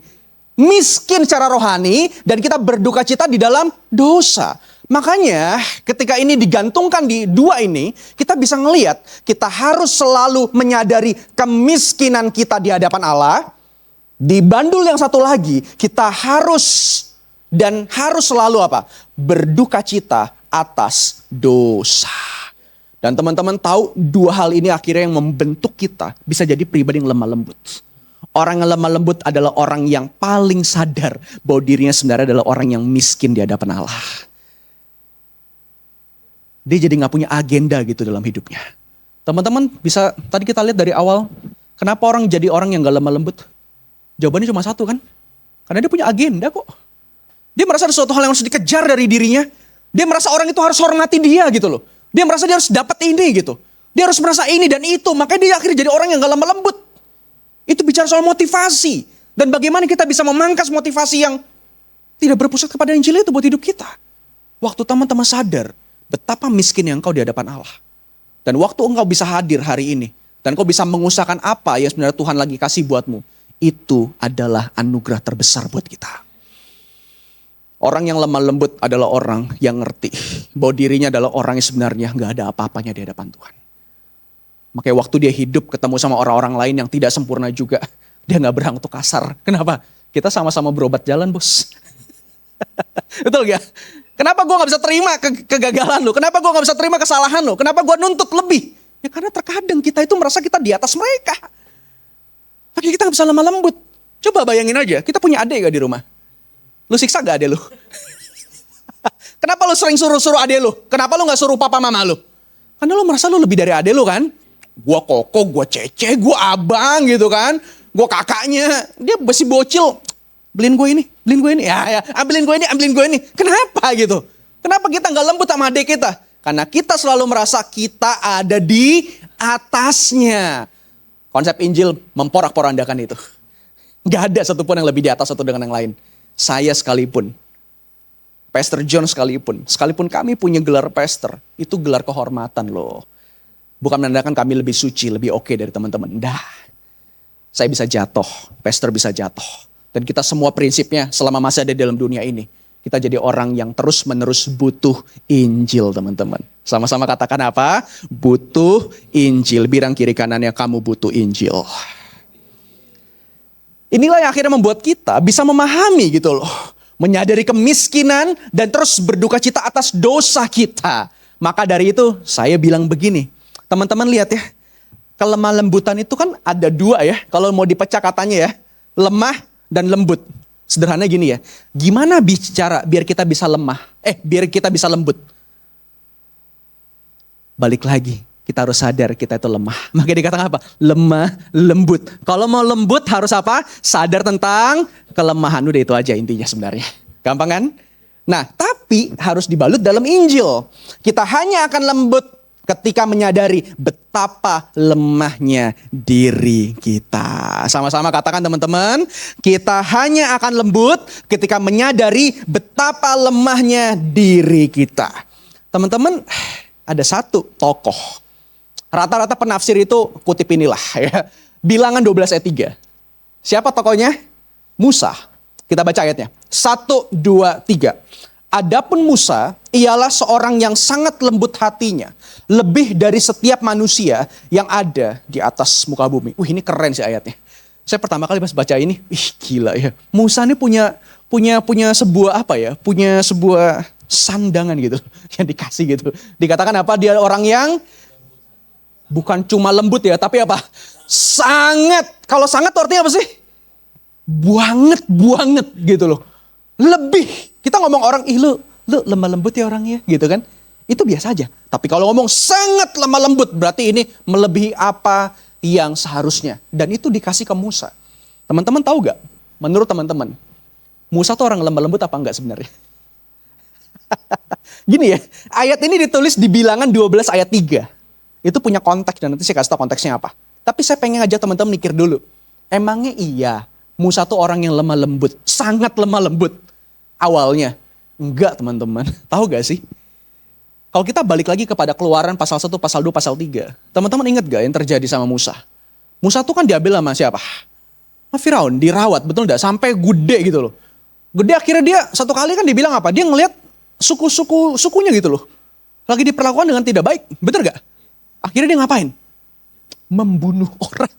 Miskin secara rohani dan kita berduka cita di dalam dosa. Makanya ketika ini digantungkan di 2 ini, kita bisa ngelihat kita harus selalu menyadari kemiskinan kita di hadapan Allah. Di bandul yang satu lagi, kita harus selalu apa? Berduka cita atas dosa. Dan teman-teman tahu dua hal ini akhirnya yang membentuk kita bisa jadi pribadi yang lemah lembut. Orang yang lemah lembut adalah orang yang paling sadar bahwa dirinya sebenarnya adalah orang yang miskin di hadapan Allah. Dia jadi gak punya agenda gitu dalam hidupnya. Teman-teman bisa, tadi kita lihat dari awal, kenapa orang jadi orang yang gak lemah lembut? Jawabannya cuma satu kan? Karena dia punya agenda kok. Dia merasa ada suatu hal yang harus dikejar dari dirinya. Dia merasa orang itu harus hormati dia gitu loh. Dia merasa dia harus dapat ini gitu. Dia harus merasa ini dan itu. Makanya dia akhirnya jadi orang yang gak lemah lembut. Itu bicara soal motivasi. Dan bagaimana kita bisa memangkas motivasi yang tidak berpusat kepada Injil itu buat hidup kita. Waktu teman-teman sadar betapa miskin yang engkau di hadapan Allah. Dan waktu engkau bisa hadir hari ini. Dan engkau bisa mengusahakan apa yang sebenarnya Tuhan lagi kasih buatmu. Itu adalah anugerah terbesar buat kita. Orang yang lemah lembut adalah orang yang ngerti bahwa dirinya adalah orang yang sebenarnya gak ada apa-apanya di hadapan Tuhan. Makanya waktu dia hidup ketemu sama orang-orang lain yang tidak sempurna juga, dia gak berhak untuk kasar. Kenapa? Kita sama-sama berobat jalan, bos. Betul gak? Kenapa gue gak bisa terima kegagalan lo? Kenapa gue gak bisa terima kesalahan lo? Kenapa gue nuntut lebih? Ya karena terkadang kita itu merasa kita di atas mereka. Makanya kita gak bisa lemah lembut. Coba bayangin aja, kita punya adik gak di rumah? Lu siksa gak adek lu? Kenapa lu sering suruh adek lu? Kenapa lu gak suruh papa mama lu? Karena lu merasa lu lebih dari adek lu kan? Gua koko, gua cece, gua abang gitu kan? Gua kakaknya. Dia masih bocil. Beliin gue ini, beliin gue ini. Ya, ambilin gue ini. Kenapa gitu? Kenapa kita gak lembut sama adek kita? Karena kita selalu merasa kita ada di atasnya. Konsep Injil memporak-porandakan itu. Gak ada satupun yang lebih di atas satu dengan yang lain. Saya sekalipun, Pastor John sekalipun kami punya gelar pastor, itu gelar kehormatan loh. Bukan menandakan kami lebih suci, lebih oke dari teman-teman. Dah, saya bisa jatuh, pastor bisa jatuh. Dan kita semua prinsipnya selama masih ada dalam dunia ini, kita jadi orang yang terus-menerus butuh Injil teman-teman. Sama-sama katakan apa? Butuh Injil. Bilang kiri kanannya, kamu butuh Injil. Inilah yang akhirnya membuat kita bisa memahami gitu loh. Menyadari kemiskinan dan terus berduka cita atas dosa kita. Maka dari itu saya bilang begini. Teman-teman lihat ya. Kelemah lembutan itu kan ada dua ya. Kalau mau dipecah katanya ya. Lemah dan lembut. Sederhana gini ya. Gimana bicara biar kita bisa lemah? Biar kita bisa lembut. Balik lagi. Kita harus sadar kita itu lemah. Makanya dikatakan apa? Lemah, lembut. Kalau mau lembut harus apa? Sadar tentang kelemahan. Udah itu aja intinya sebenarnya. Gampang kan? Nah, tapi harus dibalut dalam Injil. Kita hanya akan lembut ketika menyadari betapa lemahnya diri kita. Sama-sama katakan teman-teman. Kita hanya akan lembut ketika menyadari betapa lemahnya diri kita. Teman-teman, ada satu tokoh. Rata-rata penafsir itu kutip inilah ya. Bilangan 12 ayat 3. Siapa tokohnya? Musa. Kita baca ayatnya. 1, 2, 3. Adapun Musa ialah seorang yang sangat lembut hatinya. Lebih dari setiap manusia yang ada di atas muka bumi. Ini keren sih ayatnya. Saya pertama kali pas baca ini, gila ya. Musa ini punya sebuah apa ya? Punya sebuah sandangan gitu. Yang dikasih gitu. Dikatakan apa? Dia orang yang bukan cuma lembut ya, tapi apa? Sangat. Kalau sangat artinya apa sih? Banget gitu loh. Lebih. Kita ngomong orang, lu lemah lembut ya orangnya gitu kan. Itu biasa aja. Tapi kalau ngomong sangat lemah lembut, berarti ini melebihi apa yang seharusnya. Dan itu dikasih ke Musa. Teman-teman tahu gak? Menurut teman-teman, Musa tuh orang lemah lembut apa enggak sebenarnya? Gini ya, ayat ini ditulis di Bilangan 12 ayat 3. Itu punya konteks dan nanti saya kasih tau konteksnya apa. Tapi saya pengen ngajak teman-teman mikir dulu. Emangnya iya Musa tuh orang yang lemah lembut, sangat lemah lembut awalnya? Enggak teman-teman. Tahu gak sih? Kalau kita balik lagi kepada Keluaran pasal 1, pasal 2, pasal 3. Teman-teman ingat gak yang terjadi sama Musa? Musa tuh kan diambil sama siapa? Sama Firaun, dirawat, betul gak? Sampai gede gitu loh. Gede akhirnya dia satu kali kan dibilang apa? Dia ngelihat sukunya gitu loh. Lagi diperlakukan dengan tidak baik, betul gak? Akhirnya dia ngapain? Membunuh orang.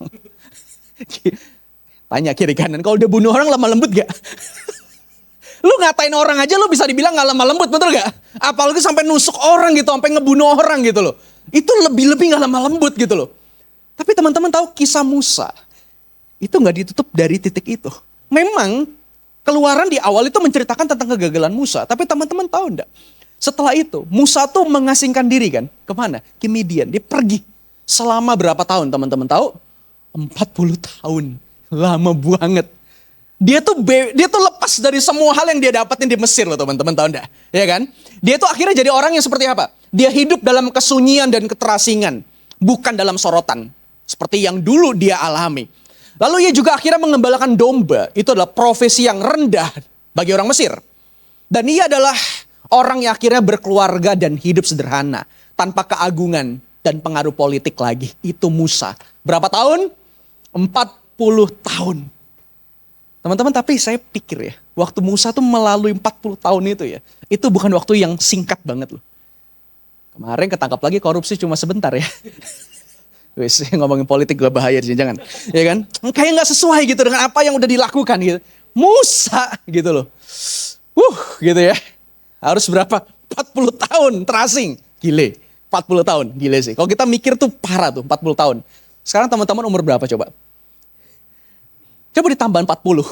Tanya kiri kanan, kalau dia bunuh orang lemah lembut gak? Lu ngatain orang aja lu bisa dibilang gak lemah lembut, betul gak? Apalagi sampai nusuk orang gitu, sampai ngebunuh orang gitu loh. Itu lebih-lebih gak lemah lembut gitu loh. Tapi teman-teman tahu kisah Musa, itu gak ditutup dari titik itu. Memang Keluaran di awal itu menceritakan tentang kegagalan Musa. Tapi teman-teman tahu enggak? Setelah itu, Musa tuh mengasingkan diri kan? Kemana? Ke Midian. Dia pergi. Selama berapa tahun teman-teman tahu? 40 tahun. Lama banget. Dia tuh lepas dari semua hal yang dia dapatin di Mesir loh teman-teman, tahu enggak? Ya kan? Dia tuh akhirnya jadi orang yang seperti apa? Dia hidup dalam kesunyian dan keterasingan. Bukan dalam sorotan. Seperti yang dulu dia alami. Lalu ia juga akhirnya mengembalakan domba. Itu adalah profesi yang rendah bagi orang Mesir. Dan ia adalah orang yang akhirnya berkeluarga dan hidup sederhana. Tanpa keagungan dan pengaruh politik lagi. Itu Musa. Berapa tahun? 40 tahun. Teman-teman, tapi saya pikir ya. Waktu Musa tuh melalui 40 tahun itu ya. Itu bukan waktu yang singkat banget loh. Kemarin ketangkap lagi korupsi cuma sebentar ya. Wis, ngomongin politik gak bahaya jangan. Ya kan? Kayak gak sesuai gitu dengan apa yang udah dilakukan gitu. Musa gitu loh. Gitu ya. Harus berapa? 40 tahun terasing. Gile. 40 tahun. Gile sih. Kalau kita mikir tuh parah tuh 40 tahun. Sekarang teman-teman umur berapa coba? Coba ditambah 40.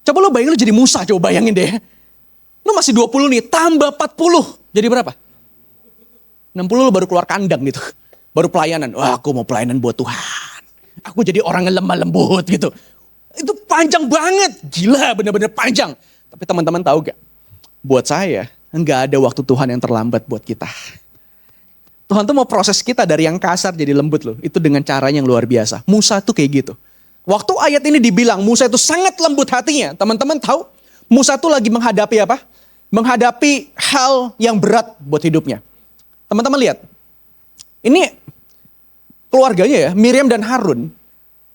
Coba lo bayangin lo jadi Musa, coba bayangin deh. Lo masih 20 nih, tambah 40. Jadi berapa? 60 lo baru keluar kandang gitu. Baru pelayanan. Wah, aku mau pelayanan buat Tuhan. Aku jadi orang yang lemah lembut gitu. Itu panjang banget. Gila, bener-bener panjang. Tapi teman-teman tahu gak? Buat saya, nggak ada waktu Tuhan yang terlambat buat kita. Tuhan tuh mau proses kita dari yang kasar jadi lembut loh. Itu dengan caranya yang luar biasa. Musa tuh kayak gitu. Waktu ayat ini dibilang Musa itu sangat lembut hatinya. Teman-teman tahu? Musa tuh lagi menghadapi apa? Menghadapi hal yang berat buat hidupnya. Teman-teman lihat. Ini keluarganya ya, Miriam dan Harun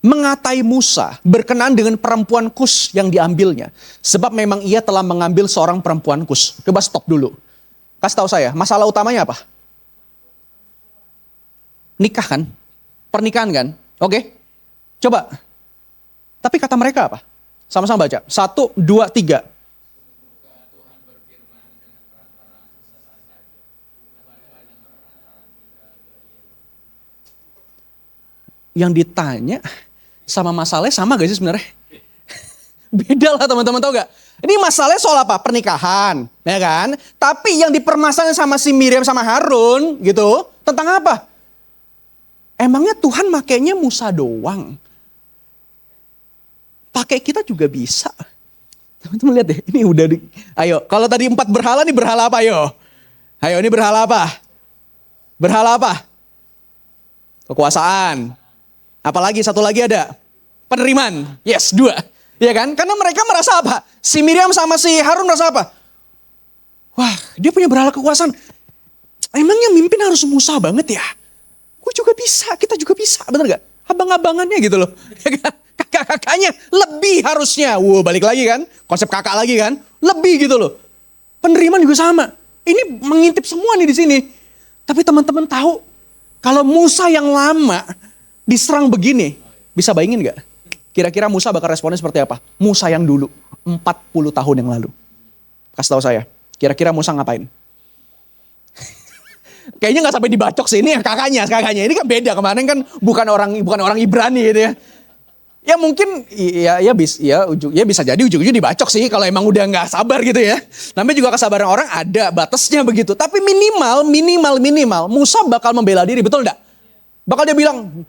mengatai Musa berkenaan dengan perempuan Kus yang diambilnya. Sebab memang ia telah mengambil seorang perempuan Kus. Coba stop dulu. Kasih tahu saya, masalah utamanya apa? Nikah kan? Pernikahan kan? Oke. Coba. Tapi kata mereka apa? Sama-sama baca. 1, 2, 3. Yang ditanya sama masalahnya sama gak sih sebenarnya? Beda lah teman-teman, tahu gak? Ini masalahnya soal apa? Pernikahan, ya kan? Tapi yang dipermasalahin sama si Miriam sama Harun gitu, tentang apa? Emangnya Tuhan makainya Musa doang? Pakai kita juga bisa. Teman-teman lihat deh, ini udah ayo, kalau tadi 4 berhala, nih berhala apa ayo? Ayo, ini berhala apa? Berhala apa? Kekuasaan. Apalagi satu lagi ada penerimaan. Yes, 2. Ya kan? Karena mereka merasa apa? Si Miriam sama si Harun merasa apa? Wah, dia punya berhala kekuasaan. Emangnya mimpin harus Musa banget ya? Gue juga bisa, kita juga bisa. Bener gak? Abang-abangannya gitu loh. Kakak-kakaknya lebih harusnya. Wow, balik lagi kan? Konsep kakak lagi kan? Lebih gitu loh. Penerimaan juga sama. Ini mengintip semua nih di sini. Tapi teman-teman tahu, kalau Musa yang lama diserang begini, bisa bayangin gak? Kira-kira Musa bakal responnya seperti apa? Musa yang dulu, 40 tahun yang lalu. Kasih tahu saya, kira-kira Musa ngapain? Kayaknya gak sampai dibacok sih, ini yang kakaknya. Ini kan beda, kemarin kan bukan orang Ibrani gitu ya. Ya mungkin, ya bisa jadi ujung-ujung dibacok sih kalau emang udah gak sabar gitu ya. Namanya juga kesabaran orang ada batasnya begitu. Tapi minimal Musa bakal membela diri, betul gak? Bakal dia bilang,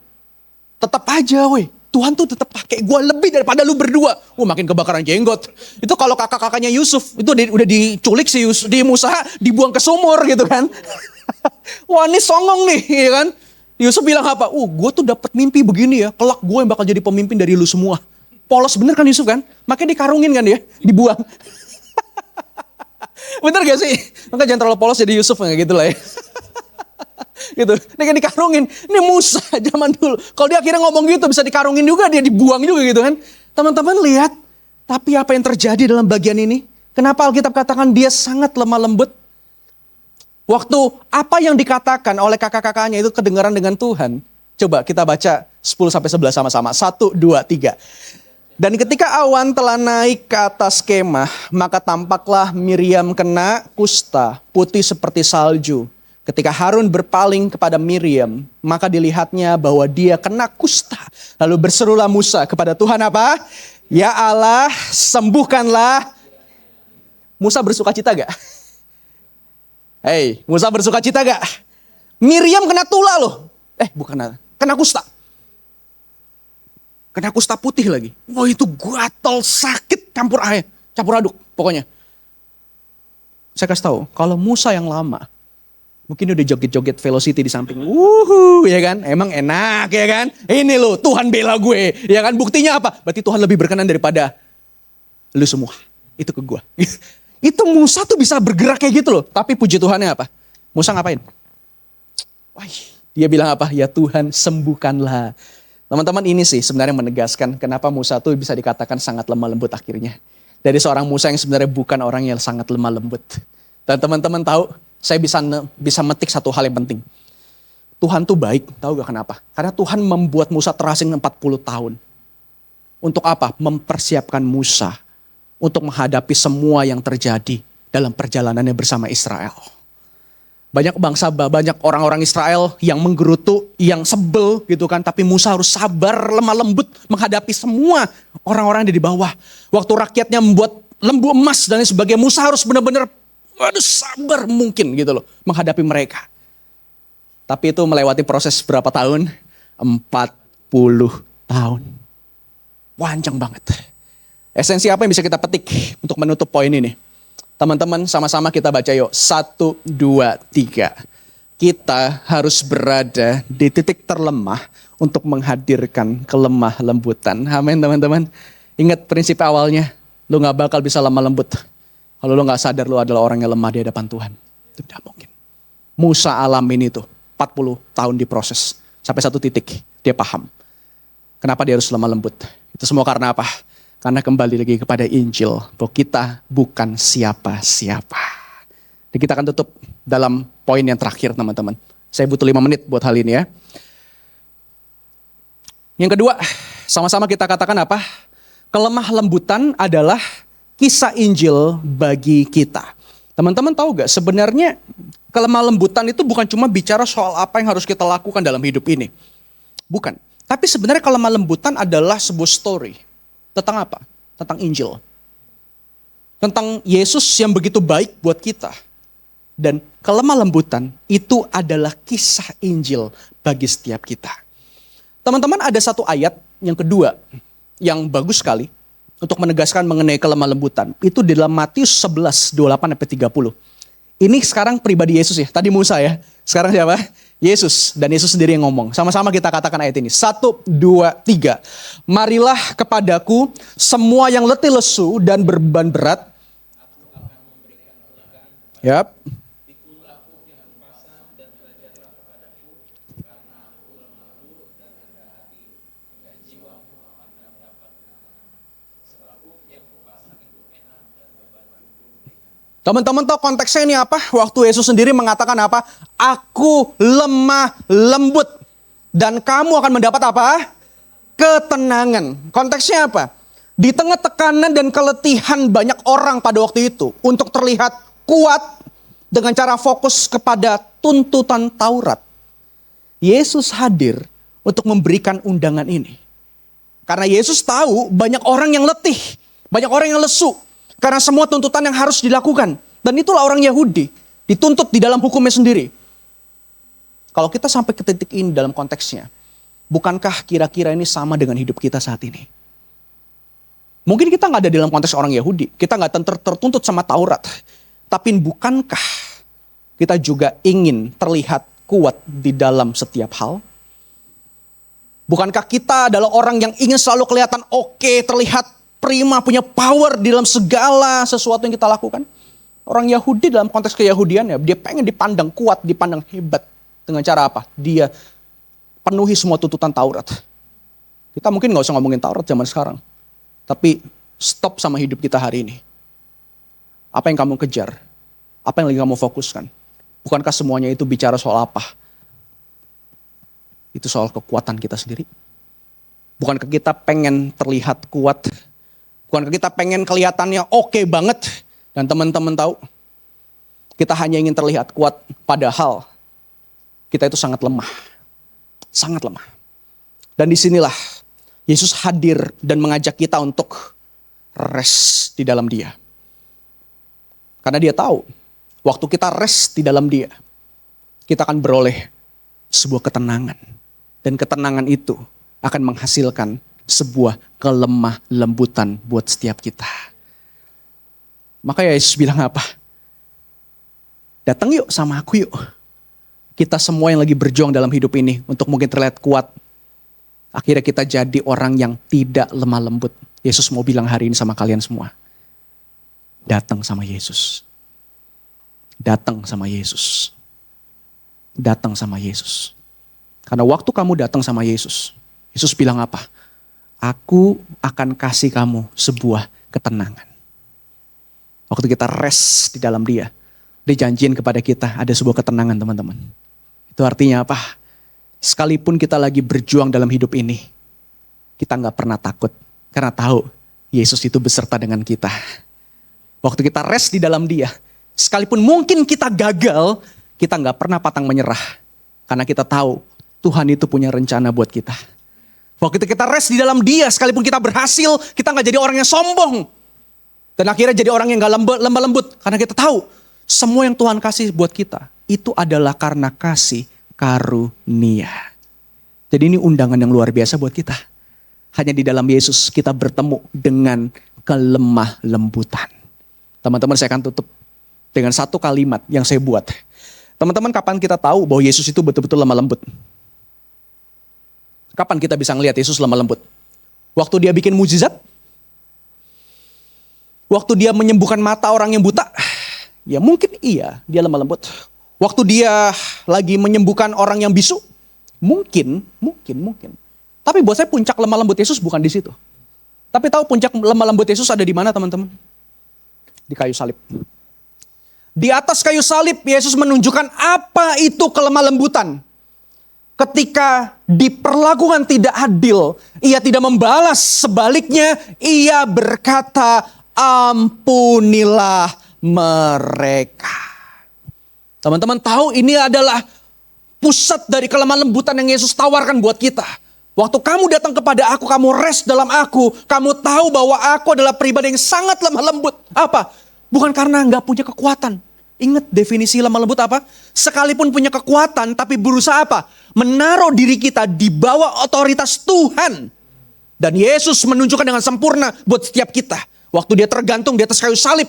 tetap aja weh, Tuhan tuh tetap pakai gue lebih daripada lu berdua. Makin kebakaran jenggot. Itu kalau kakak-kakaknya Yusuf, itu udah diculik si Musa, dibuang ke sumur gitu kan. Wah, ini songong nih, ya kan. Yusuf bilang apa? Gue tuh dapat mimpi begini ya, kelak gue yang bakal jadi pemimpin dari lu semua. Polos bener kan Yusuf kan? Makanya dikarungin kan dia, dibuang. Bener gak sih? Maka jangan terlalu polos jadi Yusuf, kayak gitu lah ya. Gitu, dia kan dikarungin. Ini Musa zaman dulu. Kalau dia akhirnya ngomong gitu bisa dikarungin juga, dia dibuang juga gitu kan. Teman-teman lihat, tapi apa yang terjadi dalam bagian ini? Kenapa Alkitab katakan dia sangat lemah lembut? Waktu apa yang dikatakan oleh kakak-kakaknya itu kedengaran dengan Tuhan. Coba kita baca 10-11 sama-sama. 1, 2, 3. Dan ketika awan telah naik ke atas kemah, maka tampaklah Miriam kena kusta, putih seperti salju. Ketika Harun berpaling kepada Miriam, maka dilihatnya bahwa dia kena kusta. Lalu berserulah Musa kepada Tuhan apa? Ya Allah, sembuhkanlah. Musa bersuka cita gak? Hei, Musa bersuka cita gak? Miriam kena tula loh. Bukan, kena kusta. Kena kusta putih lagi. Wah, itu gatal, sakit, campur air, campur aduk pokoknya. Saya kasih tahu, kalau Musa yang lama, mungkin udah joget-joget velocity di samping. Ya kan? Emang enak ya kan? Ini loh, Tuhan bela gue. Ya kan? Buktinya apa? Berarti Tuhan lebih berkenan daripada lu semua. Itu ke gue. Itu Musa tuh bisa bergerak kayak gitu loh. Tapi puji Tuhannya apa? Musa ngapain? Wah, dia bilang apa? Ya Tuhan, sembuhkanlah. Teman-teman, ini sih sebenarnya menegaskan kenapa Musa tuh bisa dikatakan sangat lemah lembut akhirnya. Dari seorang Musa yang sebenarnya bukan orang yang sangat lemah lembut. Dan teman-teman tahu, saya bisa metik satu hal yang penting. Tuhan tuh baik, tahu gak kenapa? Karena Tuhan membuat Musa terasing 40 tahun. Untuk apa? Mempersiapkan Musa untuk menghadapi semua yang terjadi dalam perjalanannya bersama Israel. Banyak bangsa, banyak orang-orang Israel yang menggerutu, yang sebel gitu kan. Tapi Musa harus sabar, lemah lembut menghadapi semua orang-orang yang ada di bawah. Waktu rakyatnya membuat lembu emas dan sebagainya, Musa harus benar-benar sabar mungkin gitu loh menghadapi mereka. Tapi itu melewati proses berapa tahun? 40 tahun. Panjang banget. Esensi apa yang bisa kita petik untuk menutup poin ini? Teman-teman, sama-sama kita baca yuk. 1, 2, 3. Kita harus berada di titik terlemah untuk menghadirkan kelemah lembutan. Amin teman-teman. Ingat prinsip awalnya. Lu gak bakal bisa lemah lembut kalau lu gak sadar lu adalah orang yang lemah di hadapan Tuhan. Itu tidak mungkin. Musa alamin itu. 40 tahun diproses. Sampai satu titik dia paham. Kenapa dia harus lemah lembut. Itu semua karena apa? Karena kembali lagi kepada Injil, bahwa kita bukan siapa-siapa. Dan kita akan tutup dalam poin yang terakhir teman-teman. Saya butuh 5 menit buat hal ini ya. Yang kedua, sama-sama kita katakan apa? Kelemah lembutan adalah kisah Injil bagi kita. Teman-teman tahu gak sebenarnya kelemah lembutan itu bukan cuma bicara soal apa yang harus kita lakukan dalam hidup ini. Bukan. Tapi sebenarnya kelemah lembutan adalah sebuah story. Tentang apa? Tentang Injil. Tentang Yesus yang begitu baik buat kita. Dan kelemah lembutan itu adalah kisah Injil bagi setiap kita. Teman-teman, ada satu ayat yang kedua yang bagus sekali untuk menegaskan mengenai kelemah lembutan. Itu di dalam Matius 11, 28-30. Ini sekarang pribadi Yesus ya. Tadi Musa ya. Sekarang siapa? Yesus. Dan Yesus sendiri yang ngomong. Sama-sama kita katakan ayat ini. 1, 2, 3. Marilah kepadaku semua yang letih lesu dan beban berat. Yap. Teman-teman tahu konteksnya ini apa? Waktu Yesus sendiri mengatakan apa? Aku lemah lembut. Dan kamu akan mendapat apa? Ketenangan. Konteksnya apa? Di tengah tekanan dan keletihan banyak orang pada waktu itu. Untuk terlihat kuat dengan cara fokus kepada tuntutan Taurat. Yesus hadir untuk memberikan undangan ini. Karena Yesus tahu banyak orang yang letih. Banyak orang yang lesu. Karena semua tuntutan yang harus dilakukan. Dan itulah orang Yahudi. Dituntut di dalam hukumnya sendiri. Kalau kita sampai ke titik ini dalam konteksnya. Bukankah kira-kira ini sama dengan hidup kita saat ini? Mungkin kita gak ada dalam konteks orang Yahudi. Kita gak tertuntut sama Taurat. Tapi bukankah kita juga ingin terlihat kuat di dalam setiap hal? Bukankah kita adalah orang yang ingin selalu kelihatan oke, terlihat prima, punya power di dalam segala sesuatu yang kita lakukan? Orang Yahudi dalam konteks keyahudiannya, dia pengen dipandang kuat, dipandang hebat. Dengan cara apa? Dia penuhi semua tuntutan Taurat. Kita mungkin gak usah ngomongin Taurat zaman sekarang. Tapi stop sama hidup kita hari ini. Apa yang kamu kejar? Apa yang lagi kamu fokuskan? Bukankah semuanya itu bicara soal apa? Itu soal kekuatan kita sendiri. Bukankah kita pengen terlihat kuat? Bukankah kita pengen kelihatannya oke banget? Dan teman-teman tahu, kita hanya ingin terlihat kuat, padahal kita itu sangat lemah. Sangat lemah. Dan disinilah Yesus hadir dan mengajak kita untuk rest di dalam Dia. Karena Dia tahu, waktu kita rest di dalam Dia, kita akan beroleh sebuah ketenangan. Dan ketenangan itu akan menghasilkan sebuah kelemah lembutan buat setiap kita. Maka Yesus bilang apa? Datang yuk sama aku yuk. Kita semua yang lagi berjuang dalam hidup ini untuk mungkin terlihat kuat. Akhirnya kita jadi orang yang tidak lemah lembut. Yesus mau bilang hari ini sama kalian semua. Datang sama Yesus. Datang sama Yesus. Datang sama Yesus. Karena waktu kamu datang sama Yesus, Yesus bilang apa? Aku akan kasih kamu sebuah ketenangan. Waktu kita rest di dalam Dia, Dia janjiin kepada kita ada sebuah ketenangan, teman-teman. Itu artinya apa? Sekalipun kita lagi berjuang dalam hidup ini, kita gak pernah takut. Karena tahu Yesus itu beserta dengan kita. Waktu kita rest di dalam Dia, sekalipun mungkin kita gagal, kita gak pernah pantang menyerah. Karena kita tahu Tuhan itu punya rencana buat kita. Waktu kita rest di dalam Dia, sekalipun kita berhasil, kita gak jadi orang yang sombong. Dan akhirnya jadi orang yang gak lemah lembut. Karena kita tahu, semua yang Tuhan kasih buat kita, itu adalah karena kasih karunia. Jadi ini undangan yang luar biasa buat kita. Hanya di dalam Yesus kita bertemu dengan kelemah lembutan. Teman-teman, saya akan tutup dengan satu kalimat yang saya buat. Teman-teman, kapan kita tahu bahwa Yesus itu betul-betul lemah lembut? Kapan kita bisa ngelihat Yesus lemah lembut? Waktu Dia bikin mujizat? Waktu Dia menyembuhkan mata orang yang buta? Ya mungkin iya, Dia lemah lembut. Waktu Dia lagi menyembuhkan orang yang bisu? Mungkin. Tapi buat saya puncak lemah lembut Yesus bukan di situ. Tapi tahu puncak lemah lembut Yesus ada di mana, teman-teman? Di kayu salib. Di atas kayu salib, Yesus menunjukkan apa itu kelemah lembutan. Ketika diperlakukan tidak adil, Ia tidak membalas. Sebaliknya, Ia berkata, ampunilah mereka. Teman-teman tahu ini adalah pusat dari kelemah lembutan yang Yesus tawarkan buat kita. Waktu kamu datang kepada aku, kamu rest dalam aku, kamu tahu bahwa aku adalah pribadi yang sangat lemah lembut. Apa? Bukan karena nggak punya kekuatan. Ingat definisi lemah lembut apa? Sekalipun punya kekuatan, tapi berusaha apa? Menaruh diri kita di bawah otoritas Tuhan. Dan Yesus menunjukkan dengan sempurna buat setiap kita. Waktu Dia tergantung di atas kayu salib.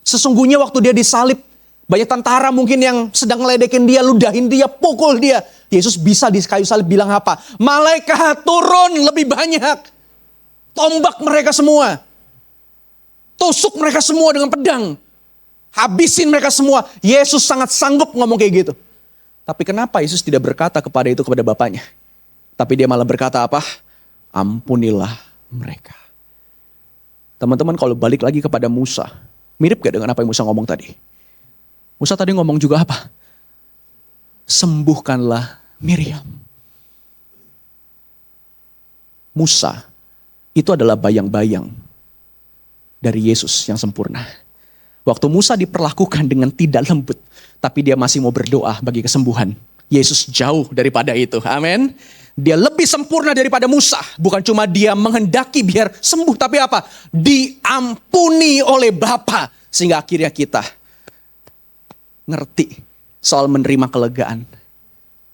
Sesungguhnya waktu Dia disalib, banyak tentara mungkin yang sedang ngeledekin Dia, ludahin Dia, pukul Dia. Yesus bisa di kayu salib bilang apa? Malaikat turun lebih banyak. Tombak mereka semua. Tusuk mereka semua dengan pedang. Habisin mereka semua. Yesus sangat sanggup ngomong kayak gitu. Tapi kenapa Yesus tidak berkata kepada itu kepada Bapaknya? Tapi Dia malah berkata apa? Ampunilah mereka. Teman-teman, kalau balik lagi kepada Musa, mirip gak dengan apa yang Musa ngomong tadi? Musa tadi ngomong juga apa? Sembuhkanlah Miriam. Musa itu adalah bayang-bayang dari Yesus yang sempurna. Waktu Musa diperlakukan dengan tidak lembut, tapi dia masih mau berdoa bagi kesembuhan. Yesus jauh daripada itu. Amin. Dia lebih sempurna daripada Musa. Bukan cuma dia menghendaki biar sembuh, tapi apa? Diampuni oleh Bapa. Sehingga akhirnya kita ngerti soal menerima kelegaan.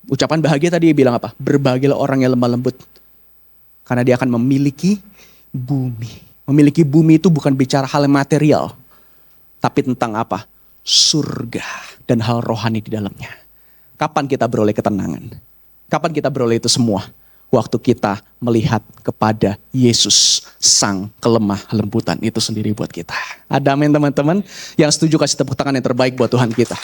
Ucapan bahagia tadi dia bilang apa? Berbahagialah orang yang lemah lembut. Karena dia akan memiliki bumi. Memiliki bumi itu bukan bicara hal material. Tapi tentang apa? Surga dan hal rohani di dalamnya. Kapan kita beroleh ketenangan? Kapan kita beroleh itu semua? Waktu kita melihat kepada Yesus, sang kelemah lembutan itu sendiri buat kita. Ada amin teman-teman? Yang setuju kasih tepuk tangan yang terbaik buat Tuhan kita.